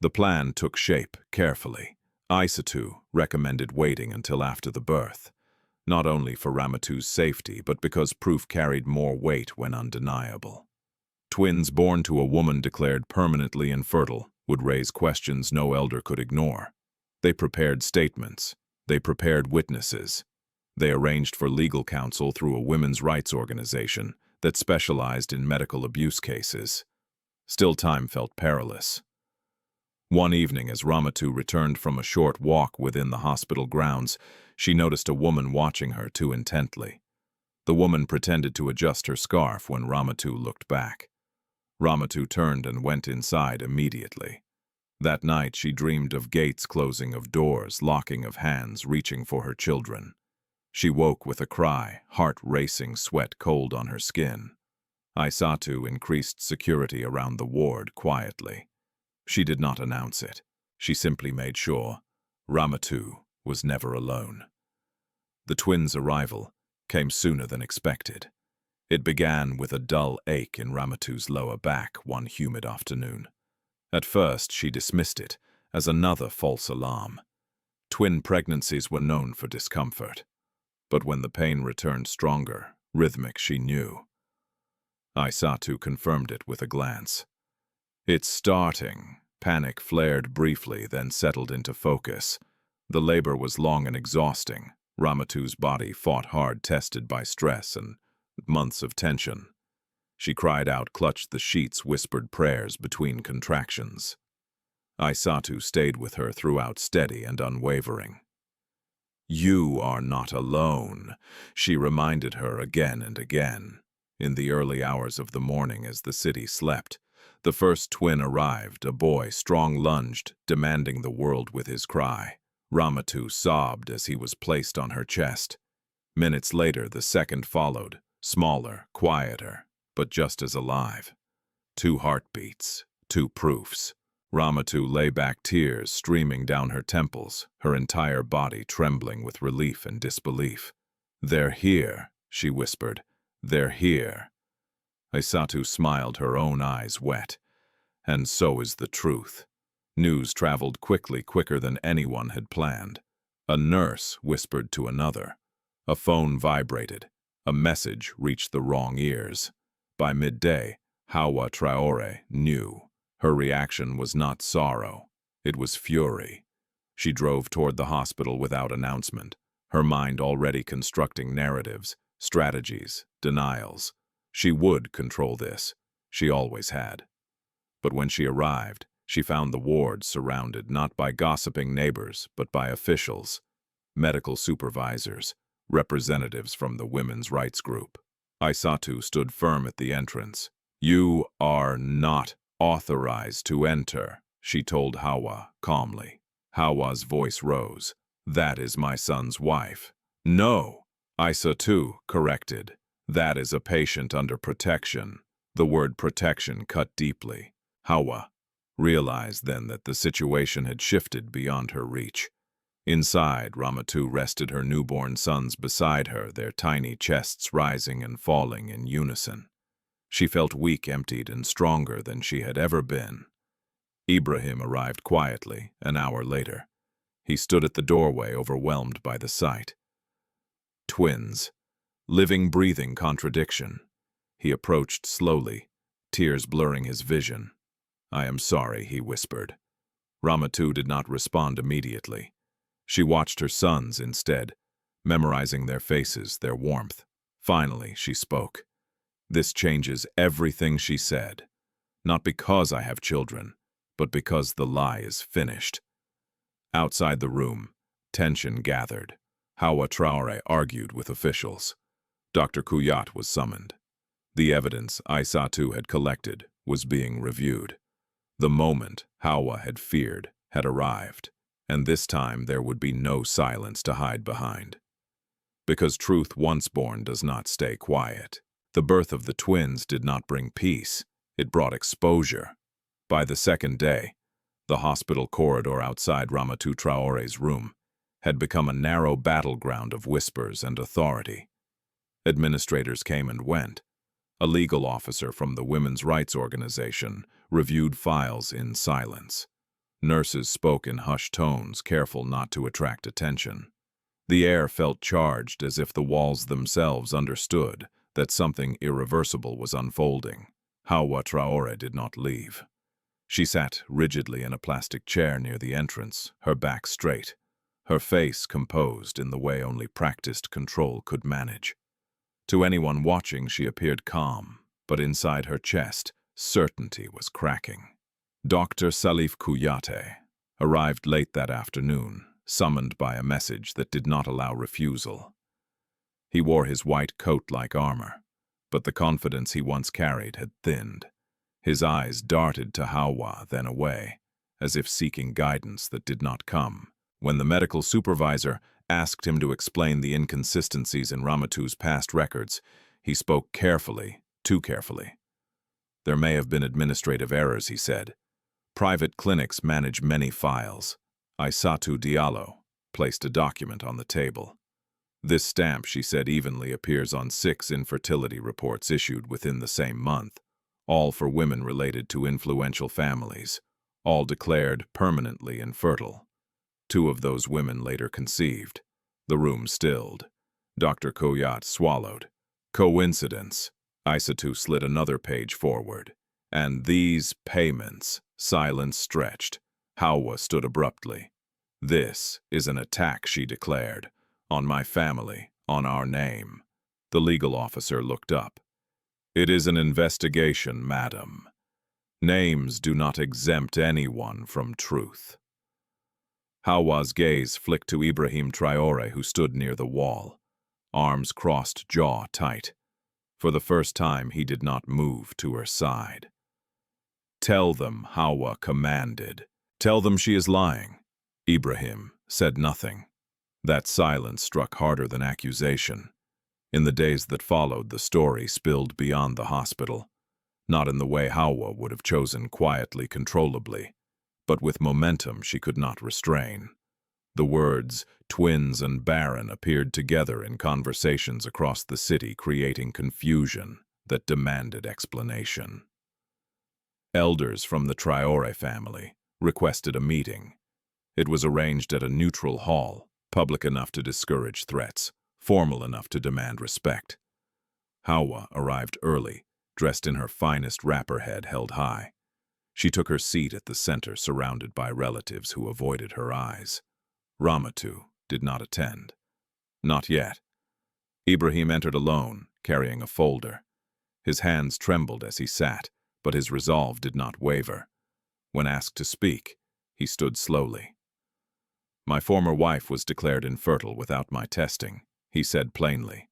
The plan took shape carefully. Aissatou recommended waiting until after the birth, not only for Ramatou's safety, but because proof carried more weight when undeniable. Twins born to a woman declared permanently infertile would raise questions no elder could ignore. They prepared statements. They prepared witnesses. They arranged for legal counsel through a women's rights organization that specialized in medical abuse cases. Still, time felt perilous. One evening, as Ramatou returned from a short walk within the hospital grounds, she noticed a woman watching her too intently. The woman pretended to adjust her scarf when Ramatou looked back. Ramatou turned and went inside immediately. That night she dreamed of gates closing, of doors locking, of hands reaching for her children. She woke with a cry, heart racing, sweat cold on her skin. Aissatou increased security around the ward quietly. She did not announce it. She simply made sure Ramatou was never alone. The twins' arrival came sooner than expected. It began with a dull ache in Ramatou's lower back one humid afternoon. At first, she dismissed it as another false alarm. Twin pregnancies were known for discomfort. But when the pain returned stronger, rhythmic, she knew. Aissatou confirmed it with a glance. "It's starting." Panic flared briefly, then settled into focus. The labor was long and exhausting. Ramatou's body fought hard, tested by stress and months of tension. She cried out, clutched the sheets, whispered prayers between contractions. Aissatou stayed with her throughout, steady and unwavering. "You are not alone," she reminded her again and again. In the early hours of the morning, as the city slept, The first twin arrived, a boy, strong-lunged, demanding the world with his cry. Ramatou sobbed as he was placed on her chest. Minutes later, the second followed, smaller, quieter, but just as alive. 2 heartbeats, 2 proofs. Ramatou lay back, tears streaming down her temples, her entire body trembling with relief and disbelief. "They're here," she whispered. "They're here." Aissatou smiled, her own eyes wet. And so is the truth. News traveled quickly, quicker than anyone had planned. A nurse whispered to another. A phone vibrated. A message reached the wrong ears. By midday, Ramatou Traore knew. Her reaction was not sorrow. It was fury. She drove toward the hospital without announcement, her mind already constructing narratives, strategies, denials. She would control this. She always had. But when she arrived, she found the ward surrounded not by gossiping neighbors, but by officials, medical supervisors, representatives from the women's rights group. Aissatou stood firm at the entrance. "You are not authorized to enter," she told Hawa calmly. Hawa's voice rose. "That is my son's wife." "No," Aissatou corrected. "That is a patient under protection." The word protection cut deeply. Hawa realized then that the situation had shifted beyond her reach. Inside, Ramatou rested her newborn sons beside her, their tiny chests rising and falling in unison. She felt weak, emptied, and stronger than she had ever been. Ibrahim arrived quietly, an hour later. He stood at the doorway, overwhelmed by the sight. Twins. Living, breathing contradiction. He approached slowly, tears blurring his vision. "I am sorry," he whispered. Ramatou did not respond immediately. She watched her sons instead, memorizing their faces, their warmth. Finally, she spoke. "This changes everything," she said. "Not because I have children, but because the lie is finished." Outside the room, tension gathered. Ramatou Traore argued with officials. Dr. Kuyat was summoned. The evidence Aissatou had collected was being reviewed. The moment Hawa had feared had arrived, and this time there would be no silence to hide behind. Because truth once born does not stay quiet. The birth of the twins did not bring peace, it brought exposure. By the second day, the hospital corridor outside Ramatou Traore's room had become a narrow battleground of whispers and authority. Administrators came and went. A legal officer from the women's rights organization reviewed files in silence. Nurses spoke in hushed tones, careful not to attract attention. The air felt charged, as if the walls themselves understood that something irreversible was unfolding. Ramatou Traore did not leave. She sat rigidly in a plastic chair near the entrance, her back straight, her face composed in the way only practiced control could manage. To anyone watching, she appeared calm, but inside her chest, certainty was cracking. Dr. Salif Kuyate arrived late that afternoon, summoned by a message that did not allow refusal. He wore his white coat like armor, but the confidence he once carried had thinned. His eyes darted to Hawa, then away, as if seeking guidance that did not come. When the medical supervisor asked him to explain the inconsistencies in Ramatou's past records, he spoke carefully, too carefully. "There may have been administrative errors," he said. "Private clinics manage many files." Aissatou Diallo placed a document on the table. "This stamp," she said evenly, "appears on 6 infertility reports issued within the same month, all for women related to influential families, all declared permanently infertile. 2 of those women later conceived." The room stilled. Dr. Kuyat swallowed. "Coincidence." Aissatou slid another page forward. "And these payments." Silence stretched. Hawa stood abruptly. "This is an attack," she declared. "On my family, on our name." The legal officer looked up. "It is an investigation, madam. Names do not exempt anyone from truth." Hawa's gaze flicked to Ibrahim Traore, who stood near the wall, arms crossed, jaw tight. For the first time, he did not move to her side. Tell them, Hawa commanded. Tell them she is lying. Ibrahim said nothing. That silence struck harder than accusation. In the days that followed, the story spilled beyond the hospital, not in the way Hawa would have chosen, quietly, controllably, but with momentum she could not restrain. The words twins and Barren appeared together in conversations across the city, creating confusion that demanded explanation. Elders from the Traore family requested a meeting. It was arranged at a neutral hall, public enough to discourage threats, formal enough to demand respect. Hawa arrived early, dressed in her finest wrapper, head held high. She took her seat at the center, surrounded by relatives who avoided her eyes. Ramatou did not attend. Not yet. Ibrahim entered alone, carrying a folder. His hands trembled as he sat, but his resolve did not waver. When asked to speak, he stood slowly. "My former wife was declared infertile without my testing," he said plainly.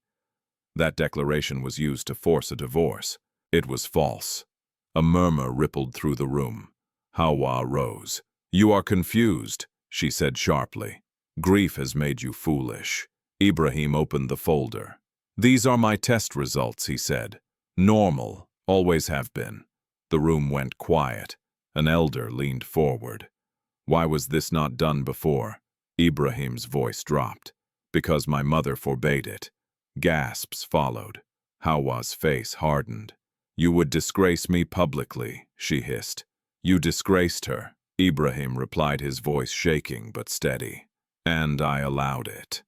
"That declaration was used to force a divorce. It was false." A murmur rippled through the room. Hawa rose. "You are confused," she said sharply. "Grief has made you foolish." Ibrahim opened the folder. "These are my test results," he said. "Normal, always have been." The room went quiet. An elder leaned forward. "Why was this not done before?" Ibrahim's voice dropped. "Because my mother forbade it." Gasps followed. Hawa's face hardened. "You would disgrace me publicly," she hissed. "You disgraced her," Ibrahim replied, his voice shaking but steady. "And I allowed it."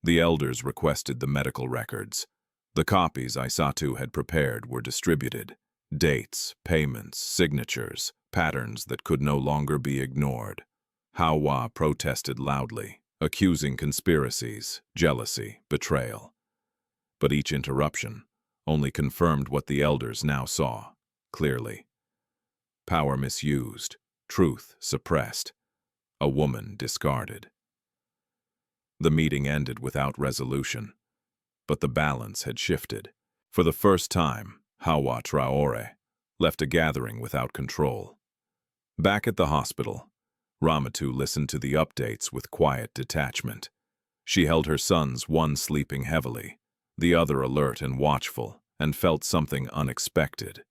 The elders requested the medical records. The copies Aissatou had prepared were distributed. Dates, payments, signatures, patterns that could no longer be ignored. Hawa protested loudly, accusing conspiracies, jealousy, betrayal. But each interruption only confirmed what the elders now saw, clearly. Power misused, truth suppressed, a woman discarded. The meeting ended without resolution, but the balance had shifted. For the first time, Hawa Traore left a gathering without control. Back at the hospital, Ramatou listened to the updates with quiet detachment. She held her sons, one sleeping heavily, the other alert and watchful, and felt something unexpected.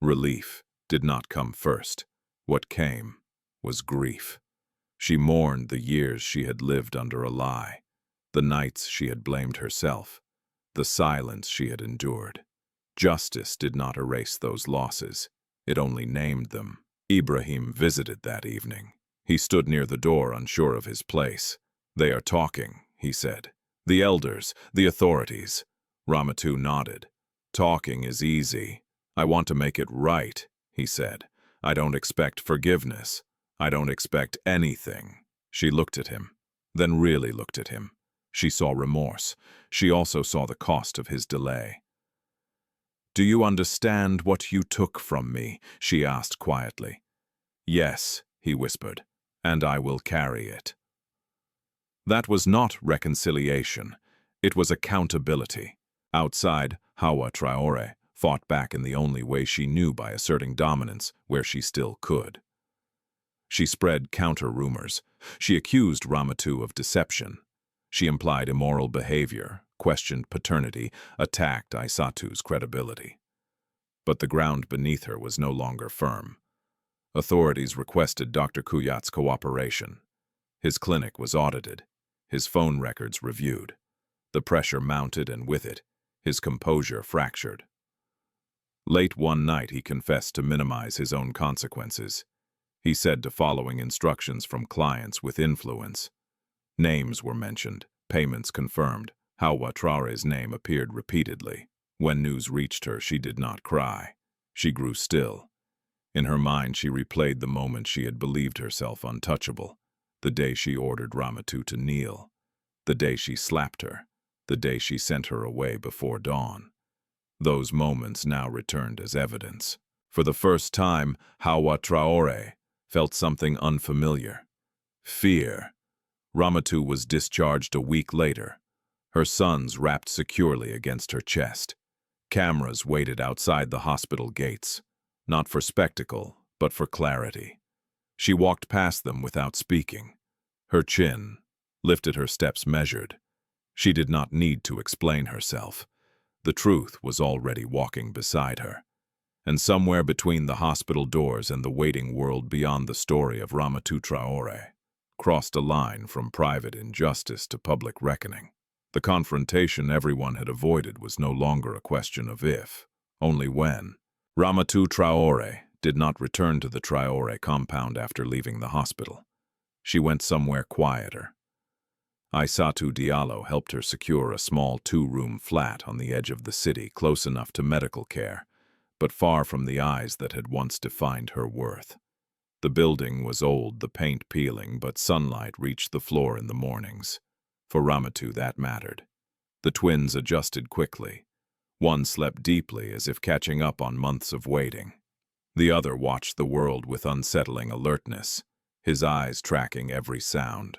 Relief did not come first. What came was grief. She mourned the years she had lived under a lie, the nights she had blamed herself, the silence she had endured. Justice did not erase those losses. It only named them. Ibrahim visited that evening. He stood near the door, unsure of his place. "They are talking," he said. "The elders, the authorities." Ramatou nodded. "Talking is easy. I want to make it right," he said. "I don't expect forgiveness. I don't expect anything." She looked at him, then really looked at him. She saw remorse. She also saw the cost of his delay. "Do you understand what you took from me?" she asked quietly. "Yes," he whispered, "and I will carry it." That was not reconciliation. It was accountability. Outside, Hawa Traore fought back in the only way she knew, by asserting dominance where she still could. She spread counter-rumors. She accused Ramatou of deception. She implied immoral behavior, questioned paternity, attacked Aissatou's credibility. But the ground beneath her was no longer firm. Authorities requested Dr. Kuyat's cooperation. His clinic was audited, his phone records reviewed. The pressure mounted, and with it, his composure fractured. Late one night, he confessed to minimize his own consequences. He said to following instructions from clients with influence. Names were mentioned, payments confirmed. Hawa Traore's name appeared repeatedly. When news reached her, she did not cry. She grew still. In her mind, she replayed the moment she had believed herself untouchable, the day she ordered Ramatou to kneel, the day she slapped her, the day she sent her away before dawn. Those moments now returned as evidence. For the first time, Hawa Traore felt something unfamiliar. Fear. Ramatou was discharged a week later, her sons wrapped securely against her chest. Cameras waited outside the hospital gates, not for spectacle, but for clarity. She walked past them without speaking. Her chin lifted, her steps measured. She did not need to explain herself. The truth was already walking beside her. And somewhere between the hospital doors and the waiting world beyond, the story of Ramatou Traore crossed a line from private injustice to public reckoning. The confrontation everyone had avoided was no longer a question of if, only when. Ramatou Traore did not return to the Traore compound after leaving the hospital. She went somewhere quieter. Aissatou Diallo helped her secure a small 2-room flat on the edge of the city, close enough to medical care, but far from the eyes that had once defined her worth. The building was old, the paint peeling, but sunlight reached the floor in the mornings. For Ramatou, that mattered. The twins adjusted quickly. One slept deeply, as if catching up on months of waiting. The other watched the world with unsettling alertness, his eyes tracking every sound.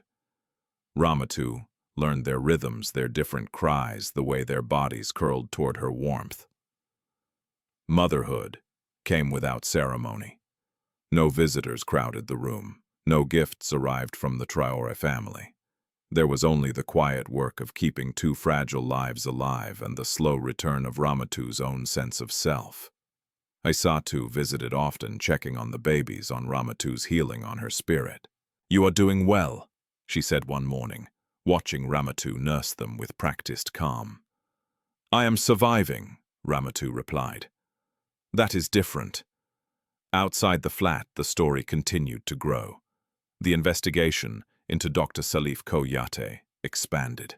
Ramatou learned their rhythms, their different cries, the way their bodies curled toward her warmth. Motherhood came without ceremony. No visitors crowded the room. No gifts arrived from the Traore family. There was only the quiet work of keeping 2 fragile lives alive and the slow return of Ramatou's own sense of self. Aissatou visited often, checking on the babies, on Ramatou's healing, on her spirit. "You are doing well," she said one morning, watching Ramatou nurse them with practiced calm. "I am surviving," Ramatou replied. "That is different." Outside the flat, the story continued to grow. The investigation into Dr. Salif Koyate expanded.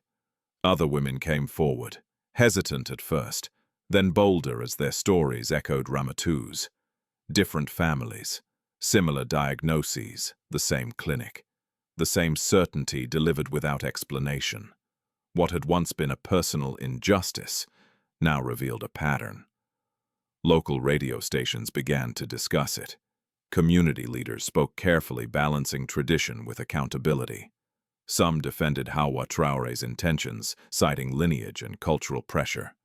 Other women came forward, hesitant at first, then bolder as their stories echoed Ramatou's. Different families, similar diagnoses, the same clinic, the same certainty delivered without explanation. What had once been a personal injustice now revealed a pattern. Local radio stations began to discuss it. Community leaders spoke carefully, balancing tradition with accountability. Some defended Hawa Traore's intentions, citing lineage and cultural pressure.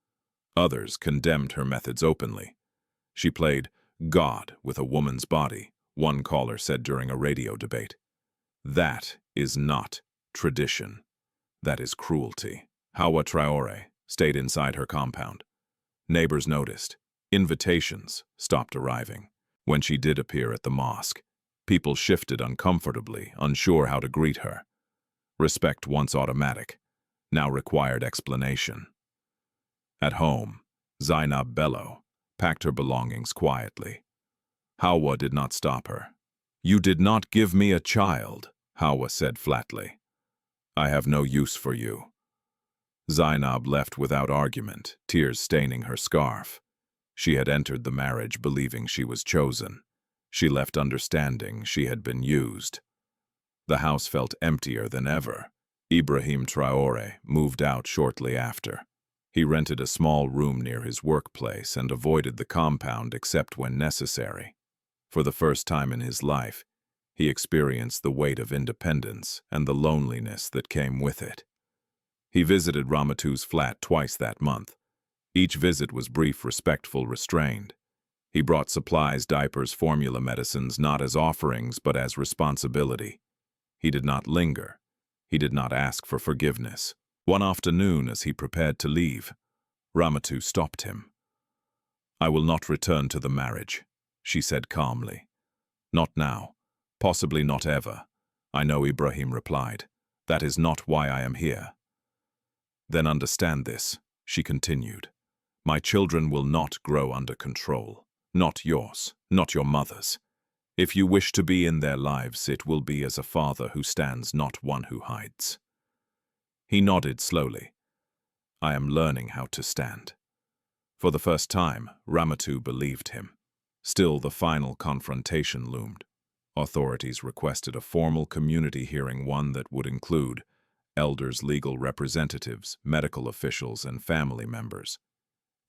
Others condemned her methods openly. "She played God with a woman's body," one caller said during a radio debate. "That is not tradition. That is cruelty." Hawa Traore stayed inside her compound. Neighbors noticed. Invitations stopped arriving. When she did appear at the mosque, people shifted uncomfortably, unsure how to greet her. Respect, once automatic, now required explanation. At home, Zainab Bello packed her belongings quietly. Hawa did not stop her. "You did not give me a child," Hawa said flatly. "I have no use for you." Zainab left without argument, tears staining her scarf. She had entered the marriage believing she was chosen. She left understanding she had been used. The house felt emptier than ever. Ibrahim Traore moved out shortly after. He rented a small room near his workplace and avoided the compound except when necessary. For the first time in his life, he experienced the weight of independence and the loneliness that came with it. He visited Ramatou's flat twice that month. Each visit was brief, respectful, restrained. He brought supplies, diapers, formula medicines, not as offerings, but as responsibility. He did not linger. He did not ask for forgiveness. One afternoon, as he prepared to leave, Ramatou stopped him. "I will not return to the marriage," she said calmly. "Not now. Possibly not ever." "I know," Ibrahim replied. "That is not why I am here." "Then understand this," she continued. "My children will not grow under control. Not yours, not your mother's. If you wish to be in their lives, it will be as a father who stands, not one who hides." He nodded slowly. "I am learning how to stand." For the first time, Ramatou believed him. Still, the final confrontation loomed. Authorities requested a formal community hearing, one that would include elders, legal representatives, medical officials, and family members.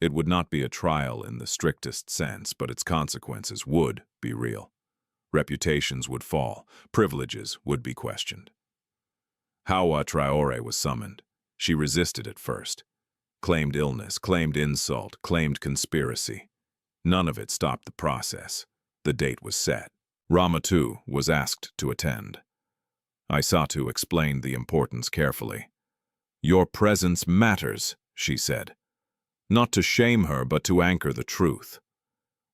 It would not be a trial in the strictest sense, but its consequences would be real. Reputations would fall, privileges would be questioned. Hawa Traore was summoned. She resisted at first. Claimed illness, claimed insult, claimed conspiracy. None of it stopped the process. The date was set. Ramatou was asked to attend. Aissatou explained the importance carefully. "Your presence matters," she said. Not to shame her, but to anchor the truth.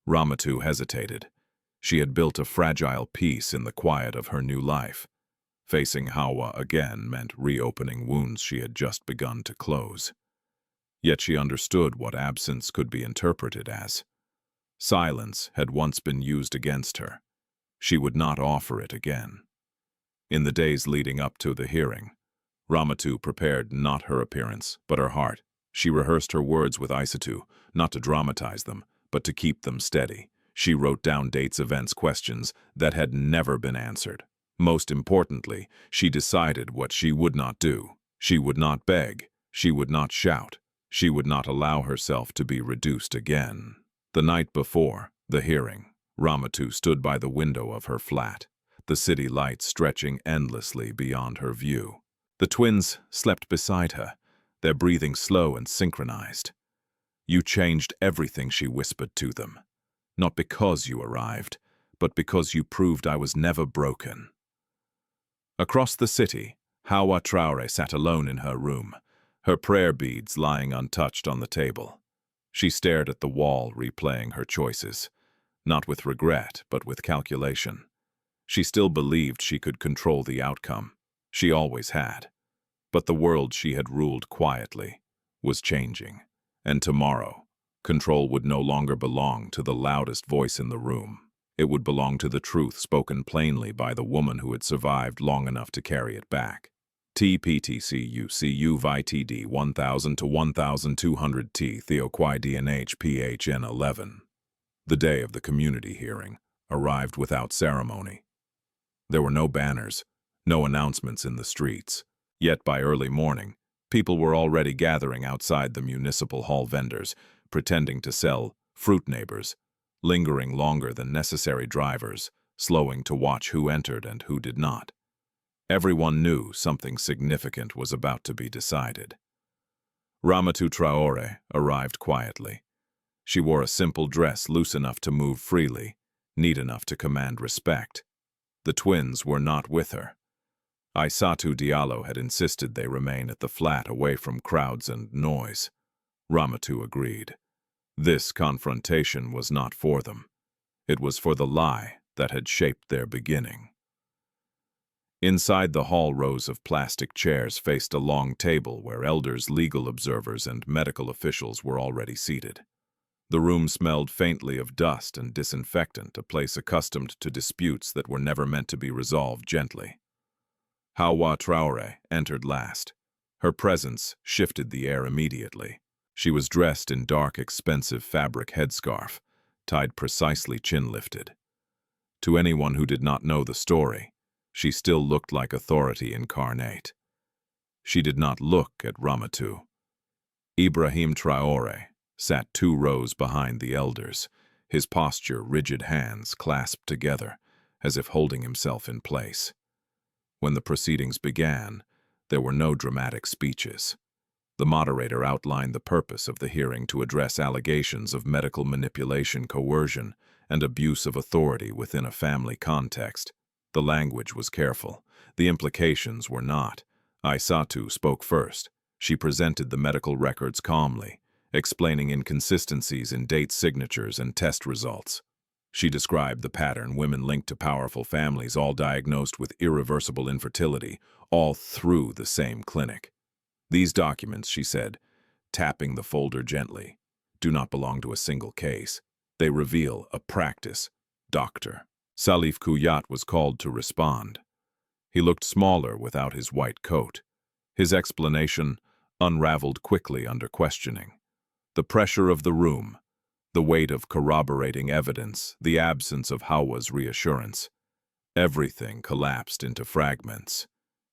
Ramatou hesitated. She had built a fragile peace in the quiet of her new life. Facing Hawa again meant reopening wounds she had just begun to close. Yet she understood what absence could be interpreted as. Silence had once been used against her. She would not offer it again. In the days leading up to the hearing, Ramatou prepared not her appearance, but her heart. She rehearsed her words with Aissatou, not to dramatize them, but to keep them steady. She wrote down dates, events, questions that had never been answered. Most importantly, she decided what she would not do. She would not beg. She would not shout. She would not allow herself to be reduced again. The night before the hearing, Ramatou stood by the window of her flat, the city lights stretching endlessly beyond her view. The twins slept beside her, their breathing slow and synchronized. "You changed everything," she whispered to them. "Not because you arrived, but because you proved I was never broken." Across the city, Ramatou Traore sat alone in her room, her prayer beads lying untouched on the table. She stared at the wall, replaying her choices, not with regret, but with calculation. She still believed she could control the outcome. She always had. But the world she had ruled quietly was changing, and tomorrow, control would no longer belong to the loudest voice in the room. It would belong to the truth spoken plainly by the woman who had survived long enough to carry it back. TPTCUCU VITD 1000 to 1200 T Theoquidnh PHN 11. The day of the community hearing arrived without ceremony. There were no banners, no announcements in the streets. Yet by early morning, people were already gathering outside the municipal hall, vendors, pretending to sell fruit, neighbors, lingering longer than necessary, drivers, slowing to watch who entered and who did not. Everyone knew something significant was about to be decided. Ramatou Traore arrived quietly. She wore a simple dress loose enough to move freely, neat enough to command respect. The twins were not with her. Aissatou Diallo had insisted they remain at the flat away from crowds and noise. Ramatou agreed. This confrontation was not for them. It was for the lie that had shaped their beginning. Inside the hall, rows of plastic chairs faced a long table where elders, legal observers, and medical officials were already seated. The room smelled faintly of dust and disinfectant, a place accustomed to disputes that were never meant to be resolved gently. Ramatou Traore entered last. Her presence shifted the air immediately. She was dressed in dark, expensive fabric headscarf, tied precisely, chin lifted. To anyone who did not know the story, she still looked like authority incarnate. She did not look at Ramatou. Ibrahim Traore sat 2 rows behind the elders, his posture rigid, hands clasped together, as if holding himself in place. When the proceedings began, there were no dramatic speeches. The moderator outlined the purpose of the hearing: to address allegations of medical manipulation, coercion, and abuse of authority within a family context. The language was careful. The implications were not. Aissatou spoke first. She presented the medical records calmly, explaining inconsistencies in date signatures and test results. She described the pattern: women linked to powerful families, all diagnosed with irreversible infertility, all through the same clinic. "These documents," she said, tapping the folder gently, "do not belong to a single case. They reveal a practice." Dr. Salif Kuyat was called to respond. He looked smaller without his white coat. His explanation unraveled quickly under questioning. The pressure of the room, the weight of corroborating evidence, the absence of Hawa's reassurance. Everything collapsed into fragments.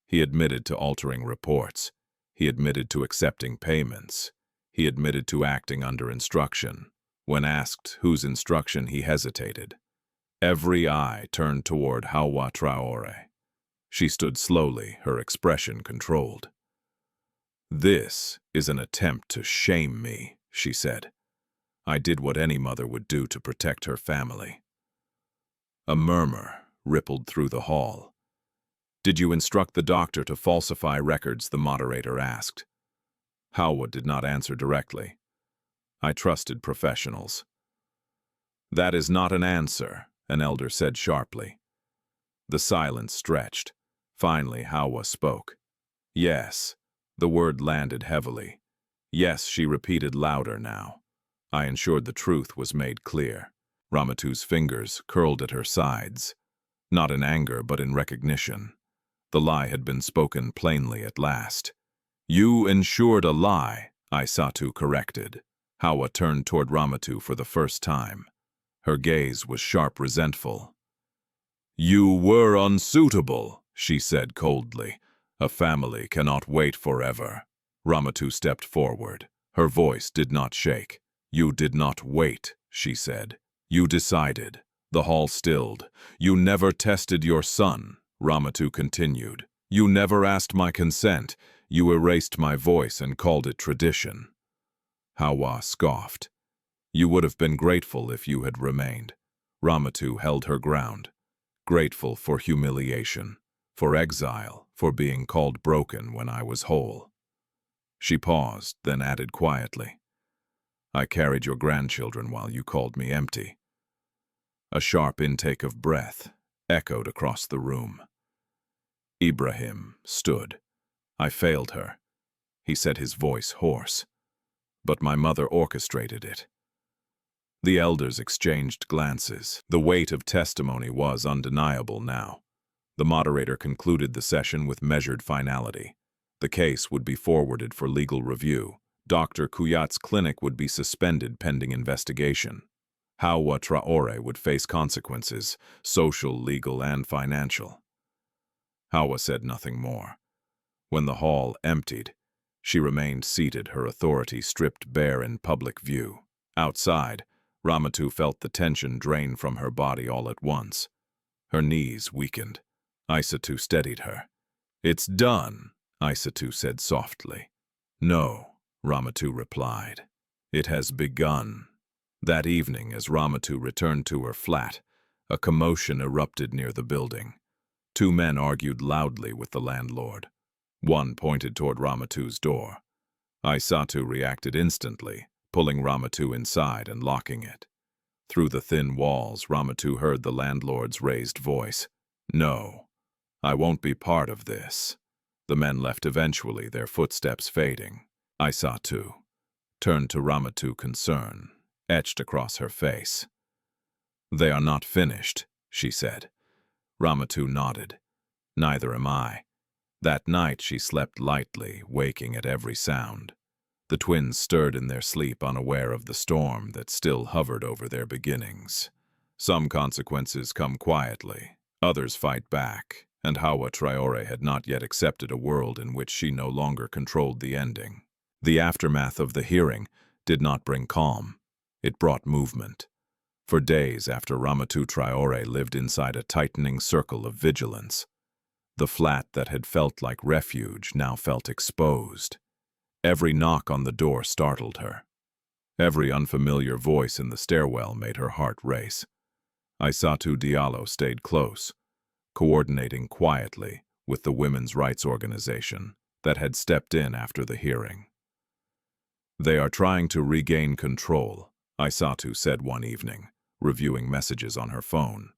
He admitted to altering reports. He admitted to accepting payments. He admitted to acting under instruction. When asked whose instruction, he hesitated. Every eye turned toward Ramatou Traore. She stood slowly, her expression controlled. "This is an attempt to shame me," she said. "I did what any mother would do to protect her family." A murmur rippled through the hall. "Did you instruct the doctor to falsify records?" the moderator asked. Hawa did not answer directly. "I trusted professionals." "That is not an answer," an elder said sharply. The silence stretched. Finally, Hawa spoke. "Yes." The word landed heavily. "Yes," she repeated louder now. "I ensured the truth was made clear." Ramatou's fingers curled at her sides, not in anger but in recognition. The lie had been spoken plainly at last. "You ensured a lie," Aissatou corrected. Hawa turned toward Ramatou for the first time. Her gaze was sharp, resentful. "You were unsuitable," she said coldly. "A family cannot wait forever." Ramatou stepped forward. Her voice did not shake. "You did not wait," she said. "You decided." The hall stilled. "You never tested your son," Ramatou continued. "You never asked my consent. You erased my voice and called it tradition." Hawa scoffed. "You would have been grateful if you had remained." Ramatou held her ground. "Grateful for humiliation, for exile, for being called broken when I was whole." She paused, then added quietly, "I carried your grandchildren while you called me empty." A sharp intake of breath echoed across the room. Ibrahim stood. "I failed her," he said, his voice hoarse. "But my mother orchestrated it." The elders exchanged glances. The weight of testimony was undeniable now. The moderator concluded the session with measured finality. The case would be forwarded for legal review. Dr. Kuyat's clinic would be suspended pending investigation. Hawa Traore would face consequences, social, legal, and financial. Hawa said nothing more. When the hall emptied, she remained seated, her authority stripped bare in public view. Outside, Ramatou felt the tension drain from her body all at once. Her knees weakened. Aissatou steadied her. "It's done," Aissatou said softly. "No," Ramatou replied. "It has begun." That evening, as Ramatou returned to her flat, a commotion erupted near the building. Two men argued loudly with the landlord. One pointed toward Ramatou's door. Aissatou reacted instantly, pulling Ramatou inside and locking it. Through the thin walls, Ramatou heard the landlord's raised voice. "No, I won't be part of this." The men left eventually, their footsteps fading. Aissatou turned to Ramatou, concern etched across her face. "They are not finished," she said. Ramatou nodded. "Neither am I." That night she slept lightly, waking at every sound. The twins stirred in their sleep, unaware of the storm that still hovered over their beginnings. Some consequences come quietly, others fight back, and Hawa Traore had not yet accepted a world in which she no longer controlled the ending. The aftermath of the hearing did not bring calm. It brought movement. For days after, Ramatou Traore lived inside a tightening circle of vigilance. The flat that had felt like refuge now felt exposed. Every knock on the door startled her. Every unfamiliar voice in the stairwell made her heart race. Aissatou Diallo stayed close, coordinating quietly with the women's rights organization that had stepped in after the hearing. "They are trying to regain control," Aissatou said one evening, reviewing messages on her phone.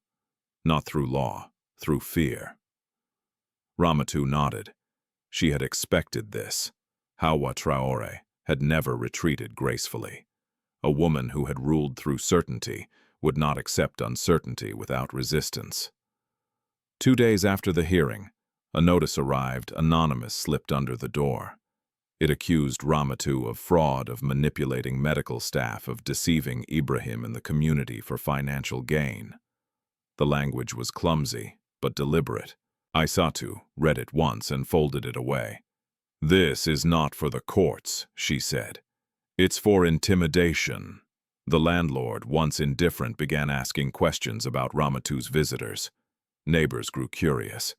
"Not through law, through fear." Ramatou nodded. She had expected this. Hawa Traore had never retreated gracefully. A woman who had ruled through certainty would not accept uncertainty without resistance. 2 days after the hearing, a notice arrived, anonymous, slipped under the door. It accused Ramatou of fraud, of manipulating medical staff, of deceiving Ibrahim and the community for financial gain. The language was clumsy, but deliberate. Aissatou read it once and folded it away. "This is not for the courts," she said. "It's for intimidation." The landlord, once indifferent, began asking questions about Ramatou's visitors. Neighbors grew curious.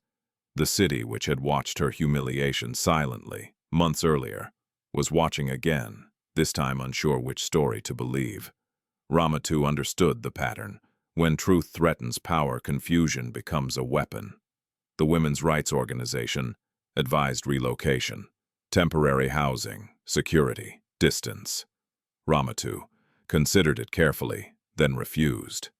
The city, which had watched her humiliation silently months earlier, was watching again, this time unsure which story to believe. Ramatou understood the pattern. When truth threatens power, confusion becomes a weapon. The women's rights organization advised relocation, temporary housing, security, distance. Ramatou considered it carefully, then refused.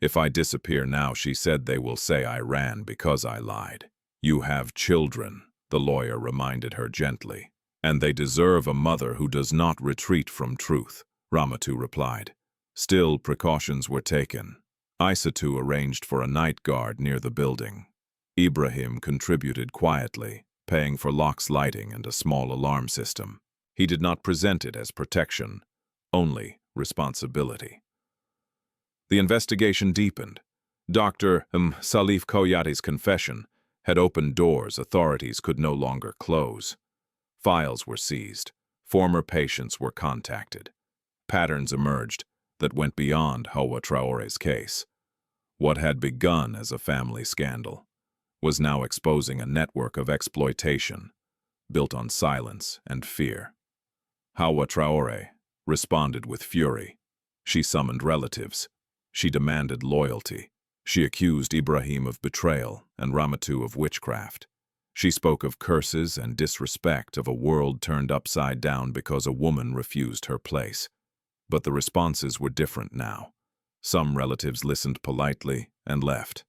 If I disappear now, she said, they will say I ran because I lied. You have children, the lawyer reminded her gently, and they deserve a mother who does not retreat from truth, Ramatou replied. Still, precautions were taken. Isatou arranged for a night guard near the building. Ibrahim contributed quietly, paying for locks, lighting, and a small alarm system. He did not present it as protection, only responsibility. The investigation deepened. Dr. Salif Koyati's confession had opened doors authorities could no longer close. Files were seized. Former patients were contacted. Patterns emerged that went beyond Hawa Traore's case. What had begun as a family scandal was now exposing a network of exploitation built on silence and fear. Hawa Traore responded with fury. She summoned relatives. She demanded loyalty. She accused Ibrahim of betrayal and Ramatou of witchcraft. She spoke of curses and disrespect, of a world turned upside down because a woman refused her place. But the responses were different now. Some relatives listened politely and left.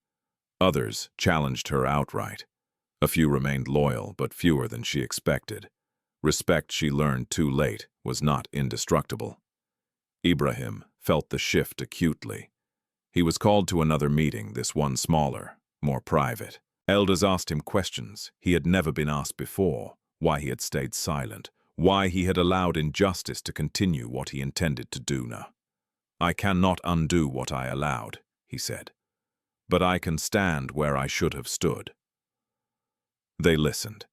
Others challenged her outright. A few remained loyal, but fewer than she expected. Respect, she learned too late, was not indestructible. Ibrahim felt the shift acutely. He was called to another meeting, this one smaller, more private. Elders asked him questions he had never been asked before: why he had stayed silent, why he had allowed injustice to continue what he intended to do now. I cannot undo what I allowed, he said, but I can stand where I should have stood. They listened.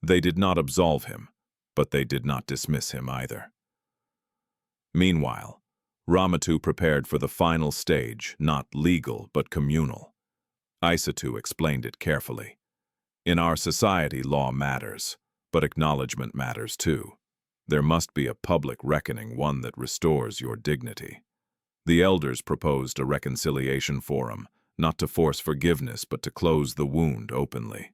They did not absolve him, but they did not dismiss him either. Meanwhile, Ramatou prepared for the final stage, not legal but communal. Isatou explained it carefully. In our society, law matters, but acknowledgement matters too. There must be a public reckoning, one that restores your dignity. The elders proposed a reconciliation forum, not to force forgiveness but to close the wound openly.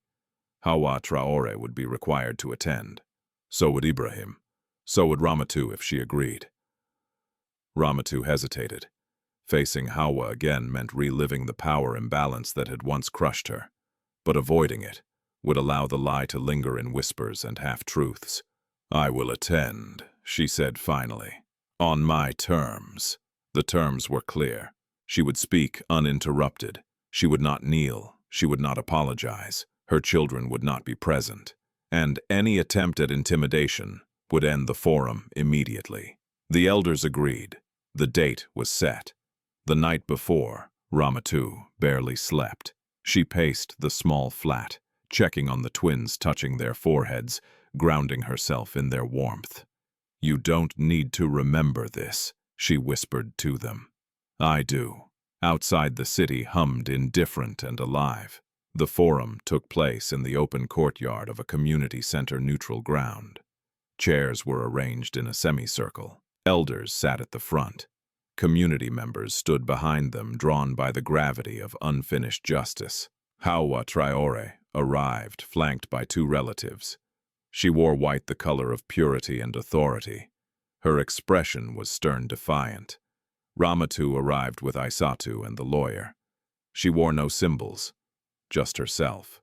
Hawa Traore would be required to attend. So would Ibrahim. So would Ramatou if she agreed. Ramatou hesitated. Facing Hawa again meant reliving the power imbalance that had once crushed her, but avoiding it would allow the lie to linger in whispers and half-truths. I will attend, she said finally, on my terms. The terms were clear. She would speak uninterrupted. She would not kneel. She would not apologize. Her children would not be present. And any attempt at intimidation would end the forum immediately. The elders agreed. The date was set. The night before, Ramatou barely slept. She paced the small flat, checking on the twins, touching their foreheads, grounding herself in their warmth. You don't need to remember this, she whispered to them. I do. Outside, the city hummed indifferent and alive. The forum took place in the open courtyard of a community center, neutral ground. Chairs were arranged in a semicircle. Elders sat at the front. Community members stood behind them, drawn by the gravity of unfinished justice. Hawa Traore arrived, flanked by two relatives. She wore white, the color of purity and authority. Her expression was stern, defiant. Ramatou arrived with Isatou and the lawyer. She wore no symbols, just herself.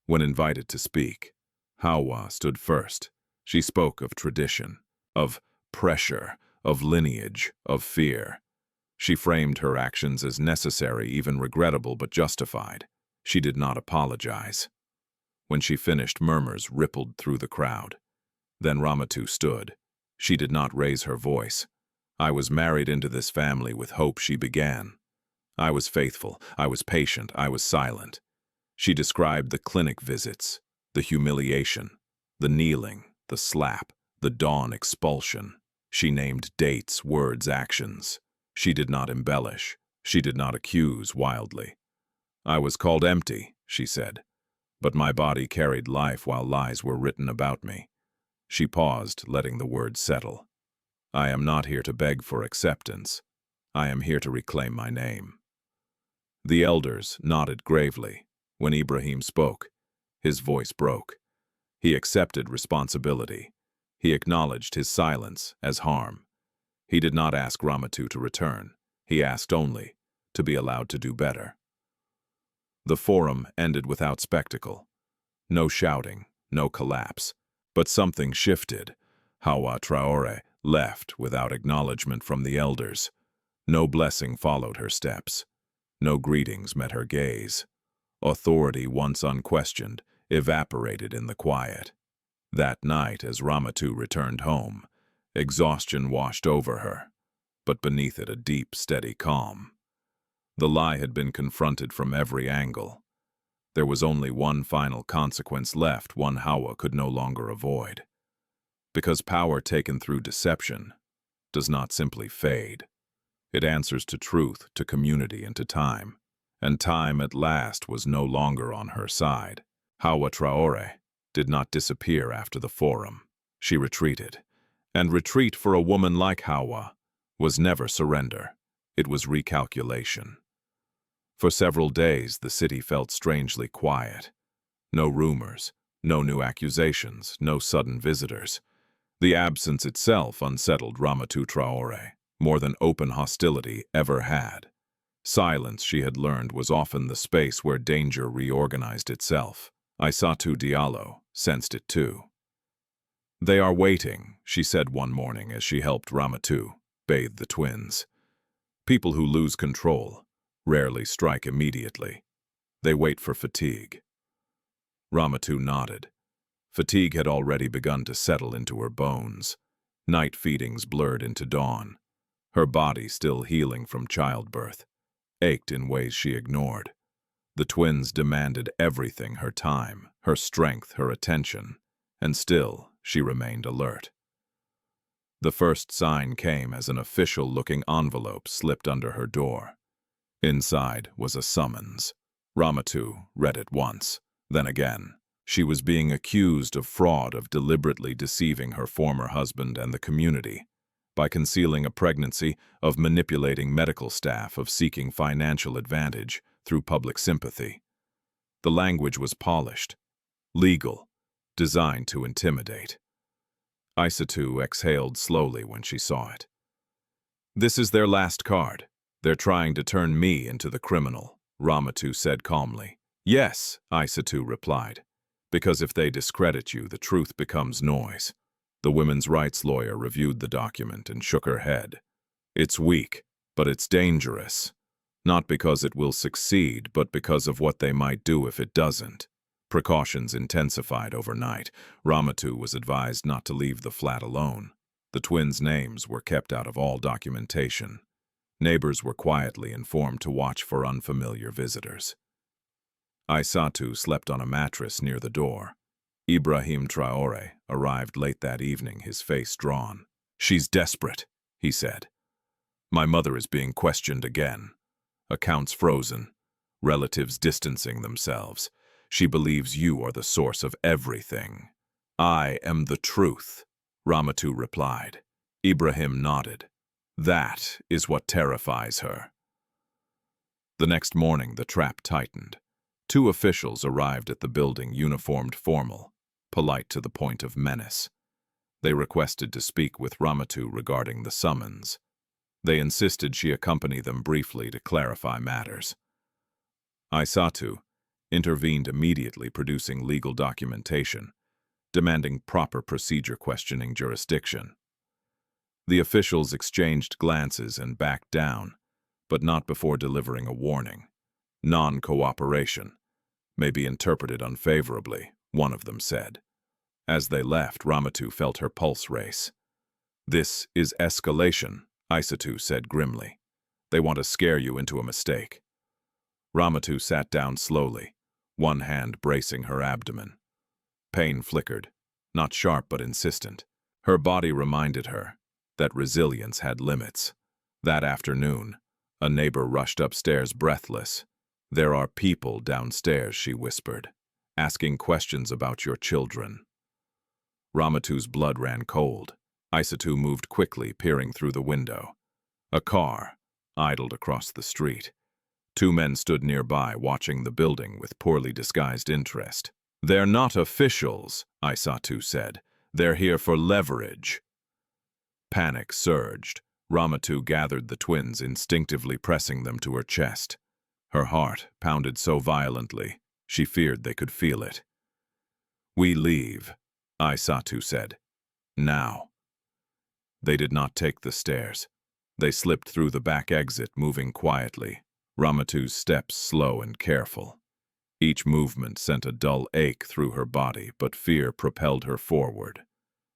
When invited to speak, Hawa stood first. She spoke of tradition, of pressure, of lineage, of fear. She framed her actions as necessary, even regrettable, but justified. She did not apologize. When she finished, murmurs rippled through the crowd. Then Ramatou stood. She did not raise her voice. I was married into this family with hope, she began. I was faithful, I was patient, I was silent. She described the clinic visits, the humiliation, the kneeling, the slap, the dawn expulsion. She named dates, words, actions. She did not embellish. She did not accuse wildly. I was called empty, she said, but my body carried life while lies were written about me. She paused, letting the words settle. I am not here to beg for acceptance. I am here to reclaim my name. The elders nodded gravely. When Ibrahim spoke, his voice broke. He accepted responsibility. He acknowledged his silence as harm. He did not ask Ramatou to return. He asked only to be allowed to do better. The forum ended without spectacle. No shouting, no collapse. But something shifted. Hawa Traore left without acknowledgement from the elders. No blessing followed her steps. No greetings met her gaze. Authority, once unquestioned, evaporated in the quiet. That night, as Ramatou returned home, exhaustion washed over her, but beneath it a deep, steady calm. The lie had been confronted from every angle. There was only one final consequence left, one Hawa could no longer avoid. Because power taken through deception does not simply fade. It answers to truth, to community, and to time. And time at last was no longer on her side. Hawa Traore did not disappear after the forum. She retreated. And retreat for a woman like Hawa was never surrender. It was recalculation. For several days, the city felt strangely quiet. No rumors, no new accusations, no sudden visitors. The absence itself unsettled Ramatou Traore, more than open hostility ever had. Silence, she had learned, was often the space where danger reorganized itself. Aissatou Diallo sensed it too. "They are waiting," she said one morning as she helped Ramatou bathe the twins. "People who lose control rarely strike immediately. They wait for fatigue." Ramatou nodded. Fatigue had already begun to settle into her bones. Night feedings blurred into dawn. Her body, still healing from childbirth, ached in ways she ignored. The twins demanded everything: her time, her strength, her attention, and still she remained alert. The first sign came as an official-looking envelope slipped under her door. Inside was a summons. Ramatou read it once, then again. She was being accused of fraud, of deliberately deceiving her former husband and the community, by concealing a pregnancy, of manipulating medical staff, of seeking financial advantage through public sympathy. The language was polished, legal, designed to intimidate. Aissatou exhaled slowly when she saw it. "This is their last card. They're trying to turn me into the criminal," Ramatou said calmly. "Yes," Aissatou replied, "because if they discredit you, the truth becomes noise." The women's rights lawyer reviewed the document and shook her head. "It's weak, but it's dangerous. Not because it will succeed, but because of what they might do if it doesn't." Precautions intensified overnight. Ramatou was advised not to leave the flat alone. The twins' names were kept out of all documentation. Neighbors were quietly informed to watch for unfamiliar visitors. Aissatou slept on a mattress near the door. Ibrahim Traore arrived late that evening, his face drawn. "She's desperate," he said. "My mother is being questioned again. Accounts frozen, relatives distancing themselves. She believes you are the source of everything." "I am the truth," Ramatou replied. Ibrahim nodded. "That is what terrifies her." The next morning, the trap tightened. Two officials arrived at the building, uniformed, formal, polite to the point of menace. They requested to speak with Ramatou regarding the summons. They insisted she accompany them briefly to clarify matters. Aissatou intervened immediately, producing legal documentation, demanding proper procedure, questioning jurisdiction. The officials exchanged glances and backed down, but not before delivering a warning. "Non-cooperation may be interpreted unfavorably," one of them said. As they left, Ramatou felt her pulse race. "This is escalation," Aissatou said grimly. "They want to scare you into a mistake." Ramatou sat down slowly, one hand bracing her abdomen. Pain flickered, not sharp but insistent. Her body reminded her that resilience had limits. That afternoon, a neighbor rushed upstairs breathless. "There are people downstairs," she whispered, "asking questions about your children." Ramatou's blood ran cold. Aissatou moved quickly, peering through the window. A car idled across the street. Two men stood nearby, watching the building with poorly disguised interest. "They're not officials," Aissatou said. "They're here for leverage." Panic surged. Ramatou gathered the twins, instinctively pressing them to her chest. Her heart pounded so violently, she feared they could feel it. "We leave," Aissatou said. "Now." They did not take the stairs. They slipped through the back exit, moving quietly, Ramatou's steps slow and careful. Each movement sent a dull ache through her body, but fear propelled her forward.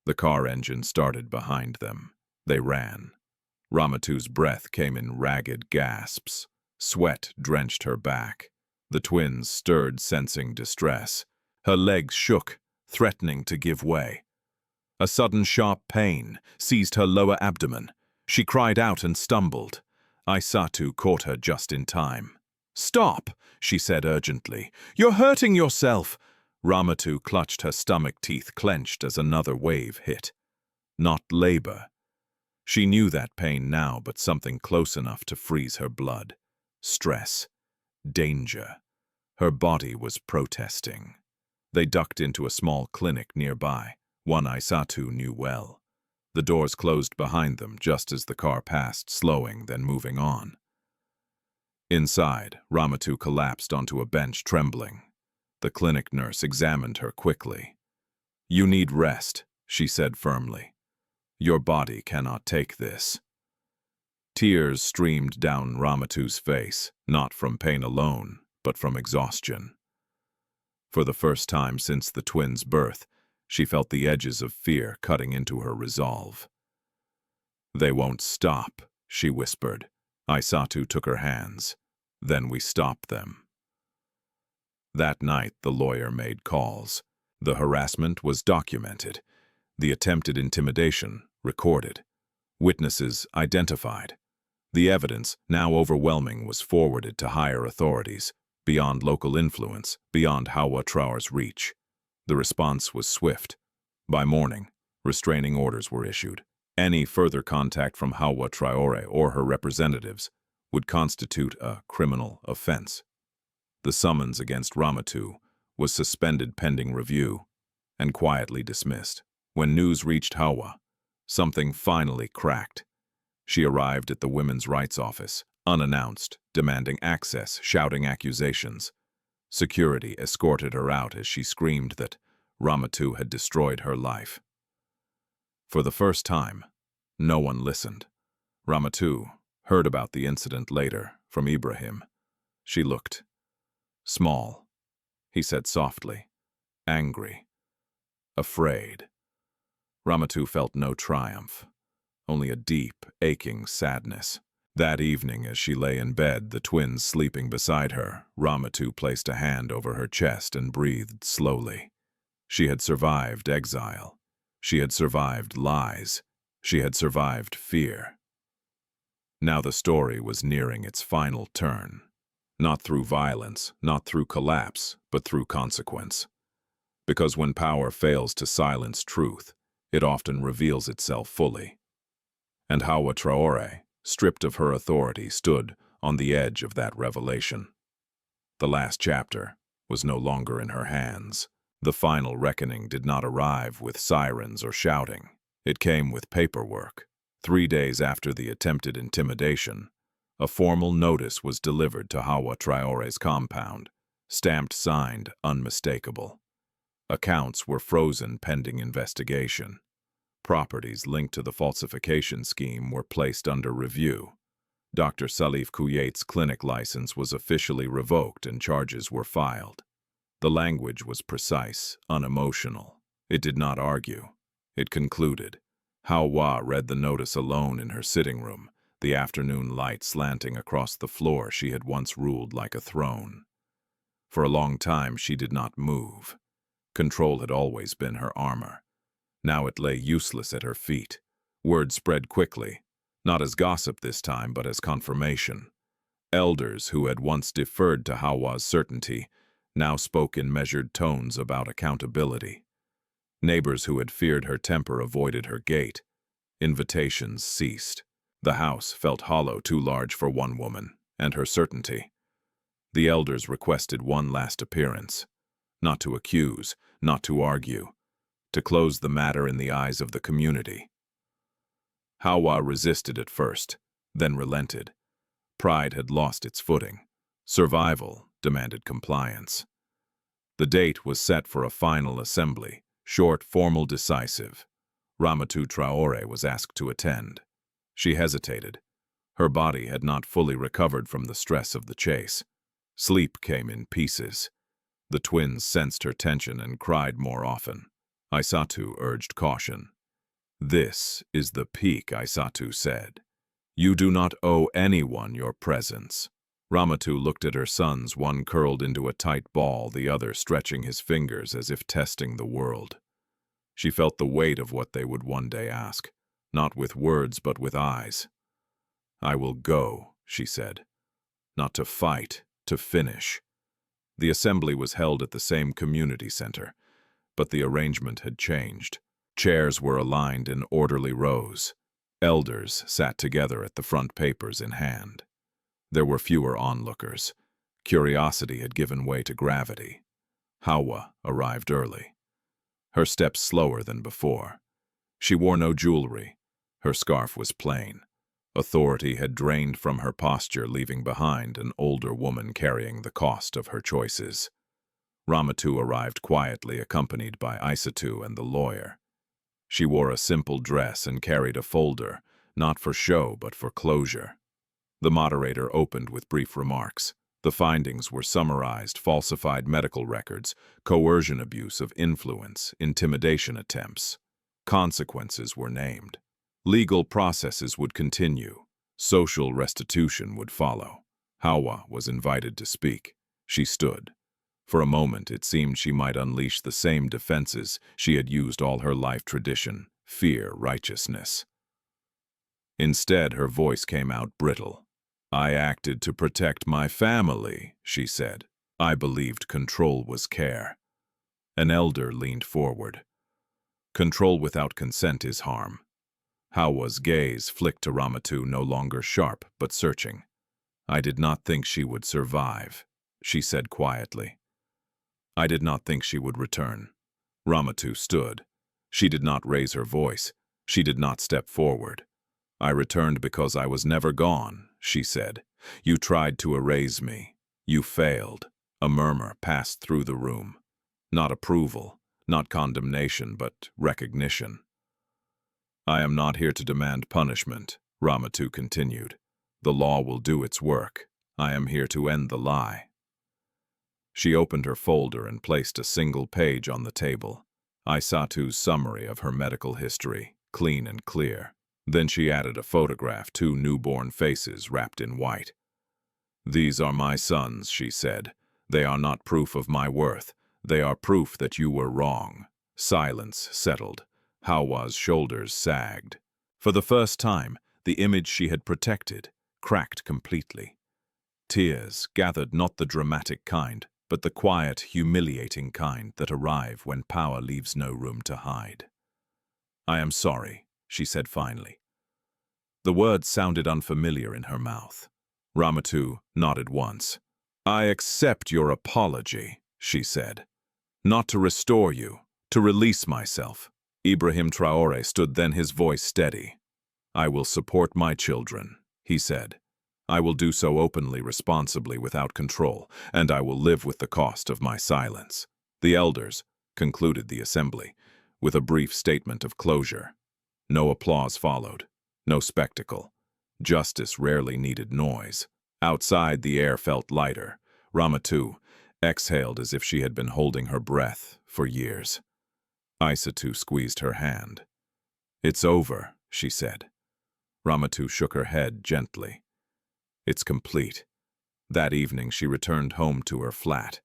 The car engine started behind them. They ran. Ramatou's breath came in ragged gasps. Sweat drenched her back. The twins stirred, sensing distress. Her legs shook, threatening to give way. A sudden sharp pain seized her lower abdomen. She cried out and stumbled. Aissatou caught her just in time. "Stop," she said urgently. "You're hurting yourself." Ramatou clutched, her stomach, teeth clenched as another wave hit. Not labor. She knew that pain now, but something close enough to freeze her blood. Stress. Danger. Her body was protesting. They ducked into a small clinic nearby, one Aissatou knew well. The doors closed behind them just as the car passed, slowing, then moving on. Inside, Ramatou collapsed onto a bench, trembling. The clinic nurse examined her quickly. "You need rest," she said firmly. "Your body cannot take this." Tears streamed down Ramatou's face, not from pain alone, but from exhaustion. For the first time since the twins' birth, she felt the edges of fear cutting into her resolve. "They won't stop," she whispered. Aissatou took her hands. "Then we stop them." That night, the lawyer made calls. The harassment was documented. The attempted intimidation recorded. Witnesses identified. The evidence, now overwhelming, was forwarded to higher authorities, beyond local influence, beyond Ramatou Traore's reach. The response was swift. By morning, restraining orders were issued. Any further contact from Ramatou Traore or her representatives would constitute a criminal offense. The summons against Ramatou was suspended pending review and quietly dismissed. When news reached Hawa, something finally cracked. She arrived at the Women's Rights Office, unannounced, demanding access, shouting accusations. Security escorted her out as she screamed that Ramatou had destroyed her life. For the first time, no one listened. Ramatou heard about the incident later from Ibrahim. She looked small, he said softly, angry, afraid. Ramatou felt no triumph, only a deep, aching sadness. That evening, as she lay in bed, the twins sleeping beside her, Ramatou placed a hand over her chest and breathed slowly. She had survived exile. She had survived lies. She had survived fear. Now the story was nearing its final turn. Not through violence, not through collapse, but through consequence. Because when power fails to silence truth, it often reveals itself fully. And Ramatou Traore, stripped of her authority, stood on the edge of that revelation. The last chapter was no longer in her hands. The final reckoning did not arrive with sirens or shouting. It came with paperwork. 3 days after the attempted intimidation, a formal notice was delivered to Ramatou Traore's compound, stamped, signed, unmistakable. Accounts were frozen pending investigation. Properties linked to the falsification scheme were placed under review. Dr. Salif Kouyat's clinic license was officially revoked and charges were filed. The language was precise, unemotional. It did not argue. It concluded. Hawa read the notice alone in her sitting room, the afternoon light slanting across the floor she had once ruled like a throne. For a long time she did not move. Control had always been her armor. Now it lay useless at her feet. Word spread quickly, not as gossip this time, but as confirmation. Elders who had once deferred to Hawa's certainty now spoke in measured tones about accountability. Neighbors who had feared her temper avoided her gate. Invitations ceased. The house felt hollow, too large for one woman, and her certainty. The elders requested one last appearance, not to accuse, not to argue, to close the matter in the eyes of the community. Hawa resisted at first, then relented. Pride had lost its footing. Survival demanded compliance. The date was set for a final assembly, short, formal, decisive. Ramatou Traore was asked to attend. She hesitated. Her body had not fully recovered from the stress of the chase. Sleep came in pieces. The twins sensed her tension and cried more often. Aissatou urged caution. "This is the peak," Aissatou said. "You do not owe anyone your presence." Ramatou looked at her sons, one curled into a tight ball, the other stretching his fingers as if testing the world. She felt the weight of what they would one day ask, not with words but with eyes. "I will go," she said. "Not to fight, to finish." The assembly was held at the same community center, but the arrangement had changed. Chairs were aligned in orderly rows. Elders sat together at the front, papers in hand. There were fewer onlookers. Curiosity had given way to gravity. Hawa arrived early. Her steps slower than before. She wore no jewelry. Her scarf was plain. Authority had drained from her posture, leaving behind an older woman carrying the cost of her choices. Ramatou arrived quietly, accompanied by Aissatou and the lawyer. She wore a simple dress and carried a folder, not for show but for closure. The moderator opened with brief remarks. The findings were summarized: falsified medical records, coercion, abuse of influence, intimidation attempts. Consequences were named. Legal processes would continue. Social restitution would follow. Hawa was invited to speak. She stood. For a moment it seemed she might unleash the same defenses she had used all her life: tradition, fear, righteousness. Instead, her voice came out brittle. "I acted to protect my family," she said. "I believed control was care." An elder leaned forward. "Control without consent is harm." Hawa's gaze flicked to Ramatou, no longer sharp but searching. "I did not think she would survive," she said quietly. "I did not think she would return." Ramatou stood. She did not raise her voice. She did not step forward. "I returned because I was never gone," she said. "You tried to erase me. You failed." A murmur passed through the room. Not approval, not condemnation, but recognition. "I am not here to demand punishment," Ramatou continued. "The law will do its work. I am here to end the lie." She opened her folder and placed a single page on the table. Aissatou's summary of her medical history, clean and clear. Then she added a photograph: 2 newborn faces wrapped in white. "These are my sons," she said. "They are not proof of my worth. They are proof that you were wrong." Silence settled. Hawa's shoulders sagged. For the first time, the image she had protected cracked completely. Tears gathered, not the dramatic kind, but the quiet, humiliating kind that arrive when power leaves no room to hide. "I am sorry," she said finally. The words sounded unfamiliar in her mouth. Ramatou nodded once. "I accept your apology," she said. "Not to restore you, to release myself." Ibrahim Traore stood then, his voice steady. "I will support my children," he said. "I will do so openly, responsibly, without control, and I will live with the cost of my silence." The elders concluded the assembly with a brief statement of closure. No applause followed, no spectacle. Justice rarely needed noise. Outside, the air felt lighter. Ramatou exhaled as if she had been holding her breath for years. Aissatou squeezed her hand. "It's over," she said. Ramatou shook her head gently. "It's complete." That evening she returned home to her flat.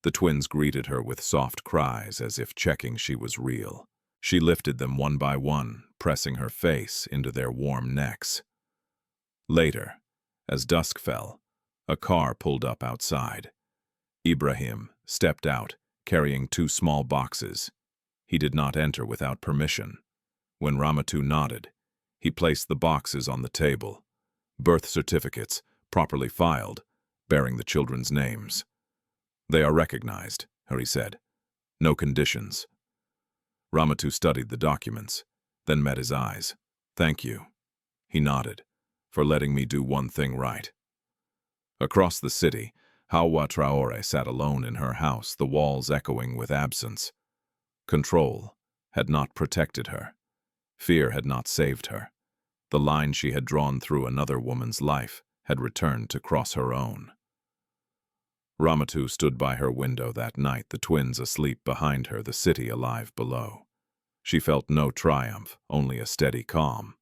The twins greeted her with soft cries, as if checking she was real. She lifted them one by one, pressing her face into their warm necks. Later, as dusk fell, a car pulled up outside. Ibrahim stepped out, carrying 2 small boxes. He did not enter without permission. When Ramatou nodded, he placed the boxes on the table. Birth certificates, properly filed, bearing the children's names. "They are recognized," Harry said. "No conditions." Ramatou studied the documents, then met his eyes. "Thank you," he nodded, "for letting me do one thing right." Across the city, Hawa Traore sat alone in her house, the walls echoing with absence. Control had not protected her. Fear had not saved her. The line she had drawn through another woman's life had returned to cross her own. Ramatou stood by her window that night, the twins asleep behind her, the city alive below. She felt no triumph, only a steady calm.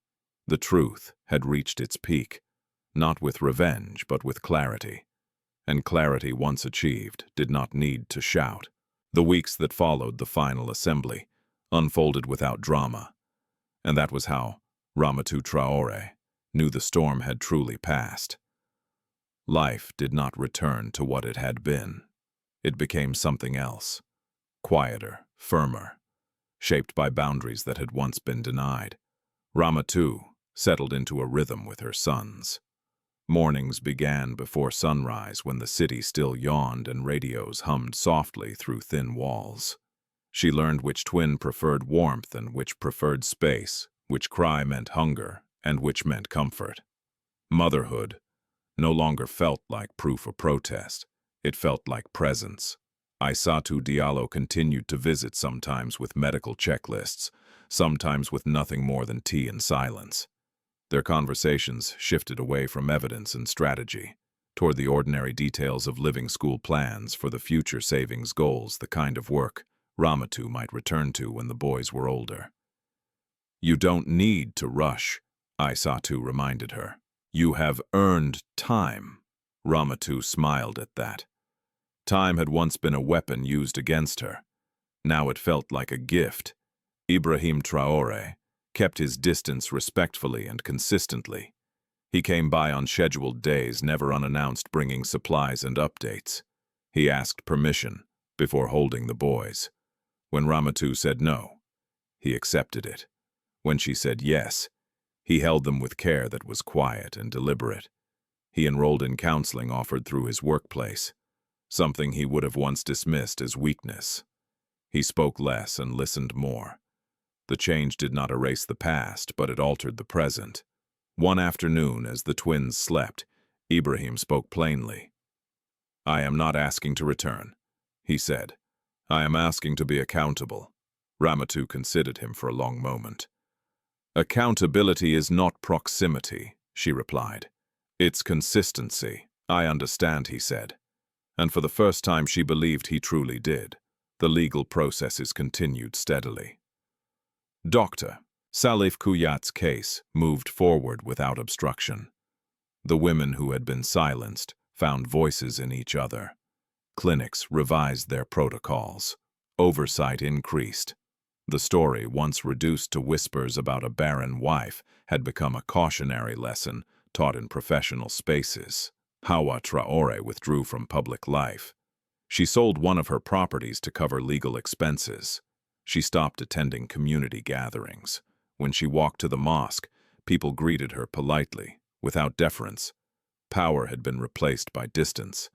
The truth had reached its peak, not with revenge, but with clarity. And clarity, once achieved, did not need to shout. The weeks that followed the final assembly unfolded without drama, and that was how Ramatou Traore knew the storm had truly passed. Life did not return to what it had been. It became something else, quieter, firmer, shaped by boundaries that had once been denied. Ramatou settled into a rhythm with her sons. Mornings began before sunrise, when the city still yawned and radios hummed softly through thin walls. She learned which twin preferred warmth and which preferred space, which cry meant hunger and which meant comfort. Motherhood no longer felt like proof or protest. It felt like presence. Aissatou Diallo continued to visit, sometimes with medical checklists, sometimes with nothing more than tea and silence. Their conversations shifted away from evidence and strategy, toward the ordinary details of living school plans for the future, savings goals, the kind of work Ramatou might return to when the boys were older. "You don't need to rush," Aissatou reminded her. "You have earned time." Ramatou smiled at that. Time had once been a weapon used against her. Now it felt like a gift. Ibrahim Traore kept his distance respectfully and consistently. He came by on scheduled days, never unannounced, bringing supplies and updates. He asked permission before holding the boys. When Ramatou said no, he accepted it. When she said yes, he held them with care that was quiet and deliberate. He enrolled in counseling offered through his workplace, something he would have once dismissed as weakness. He spoke less and listened more. The change did not erase the past, but it altered the present. One afternoon, as the twins slept, Ibrahim spoke plainly. "I am not asking to return," he said. "I am asking to be accountable." Ramatou considered him for a long moment. "Accountability is not proximity," she replied. "It's consistency." "I understand," he said. And for the first time she believed he truly did. The legal processes continued steadily. Dr. Salif Kouyat's case moved forward without obstruction. The women who had been silenced found voices in each other. Clinics revised their protocols. Oversight increased. The story, once reduced to whispers about a barren wife, had become a cautionary lesson taught in professional spaces. Hawa Traore withdrew from public life. She sold one of her properties to cover legal expenses. She stopped attending community gatherings. When she walked to the mosque, people greeted her politely, without deference. Power had been replaced by distance.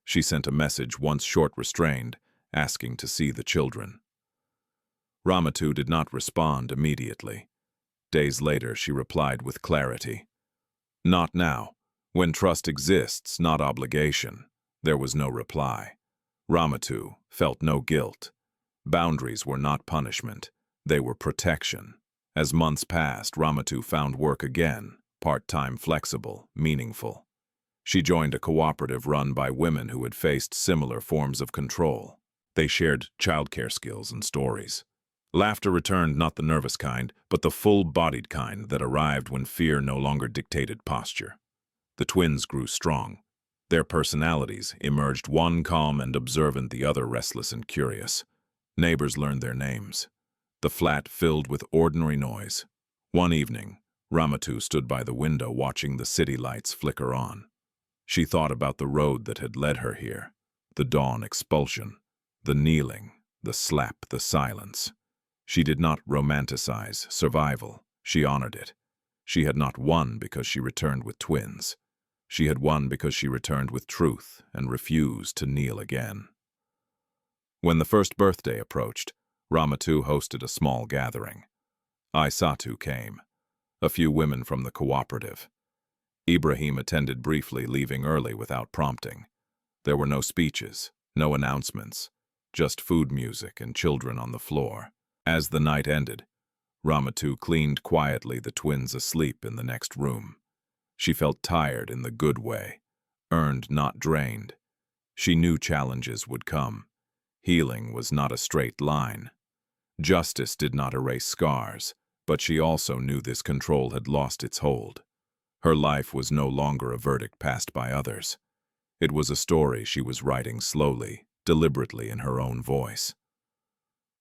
She sent a message, once short restrained, asking to see the children. Ramatou did not respond immediately. Days later, she replied with clarity. "Not now. When trust exists, not obligation." There was no reply. Ramatou felt no guilt. Boundaries were not punishment. They were protection. As months passed, Ramatou found work again, part-time, flexible, meaningful. She joined a cooperative run by women who had faced similar forms of control. They shared childcare skills and stories. Laughter returned, not the nervous kind, but the full-bodied kind that arrived when fear no longer dictated posture. The twins grew strong. Their personalities emerged, one calm and observant, the other restless and curious. Neighbors learned their names. The flat filled with ordinary noise. One evening, Ramatou stood by the window watching the city lights flicker on. She thought about the road that had led her here, the dawn expulsion, the kneeling, the slap, the silence. She did not romanticize survival. She honored it. She had not won because she returned with twins. She had won because she returned with truth and refused to kneel again. When the first birthday approached, Ramatou hosted a small gathering. Aissatou came, a few women from the cooperative. Ibrahim attended briefly, leaving early without prompting. There were no speeches, no announcements, just food music and children on the floor. As the night ended, Ramatou cleaned quietly, the twins asleep in the next room. She felt tired in the good way, earned, not drained. She knew challenges would come. Healing was not a straight line. Justice did not erase scars, but she also knew this control had lost its hold. Her life was no longer a verdict passed by others. It was a story she was writing slowly, deliberately in her own voice.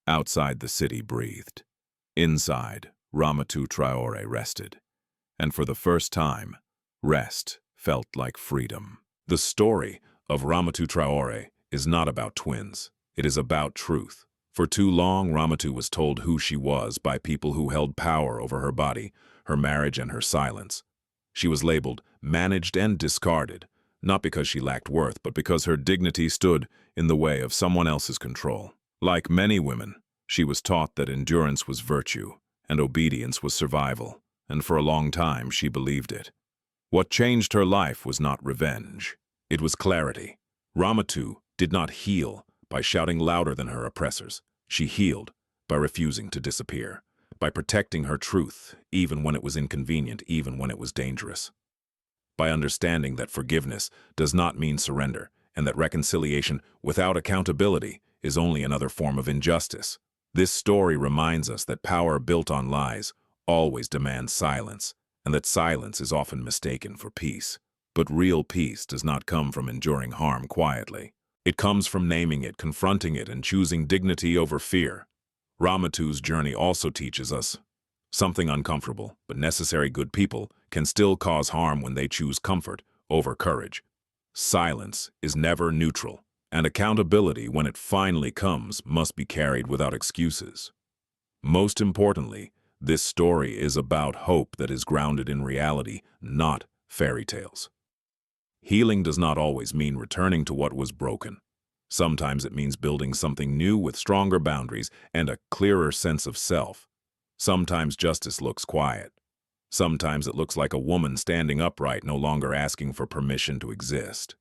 Outside, the city breathed. Inside, Ramatou Traore rested. And for the first time, rest felt like freedom. The story of Ramatou Traore is not about twins. It is about truth. For too long, Ramatou was told who she was by people who held power over her body, her marriage, and her silence. She was labeled, managed, and discarded, not because she lacked worth, but because her dignity stood in the way of someone else's control. Like many women, she was taught that endurance was virtue and obedience was survival, and for a long time she believed it. What changed her life was not revenge. It was clarity. Ramatou did not heal by shouting louder than her oppressors. She healed by refusing to disappear, by protecting her truth, even when it was inconvenient, even when it was dangerous. By understanding that forgiveness does not mean surrender, and that reconciliation without accountability is only another form of injustice. This story reminds us that power built on lies always demands silence, and that silence is often mistaken for peace. But real peace does not come from enduring harm quietly. It comes from naming it, confronting it, and choosing dignity over fear. Ramatou's journey also teaches us something uncomfortable but necessary. Good people can still cause harm when they choose comfort over courage. Silence is never neutral, and accountability, when it finally comes, must be carried without excuses. Most importantly, this story is about hope that is grounded in reality, not fairy tales. Healing does not always mean returning to what was broken. Sometimes it means building something new with stronger boundaries and a clearer sense of self. Sometimes justice looks quiet. Sometimes it looks like a woman standing upright, no longer asking for permission to exist.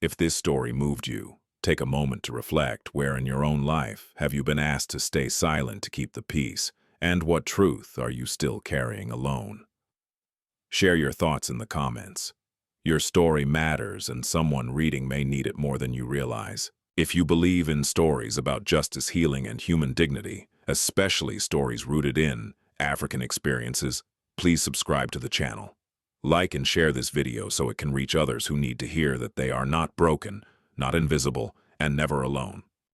If this story moved you, take a moment to reflect. Where in your own life have you been asked to stay silent to keep the peace? And what truth are you still carrying alone? Share your thoughts in the comments. Your story matters, and someone reading may need it more than you realize. If you believe in stories about justice, healing, and human dignity, especially stories rooted in African experiences, please subscribe to the channel. Like and share this video so it can reach others who need to hear that they are not broken, not invisible, and never alone.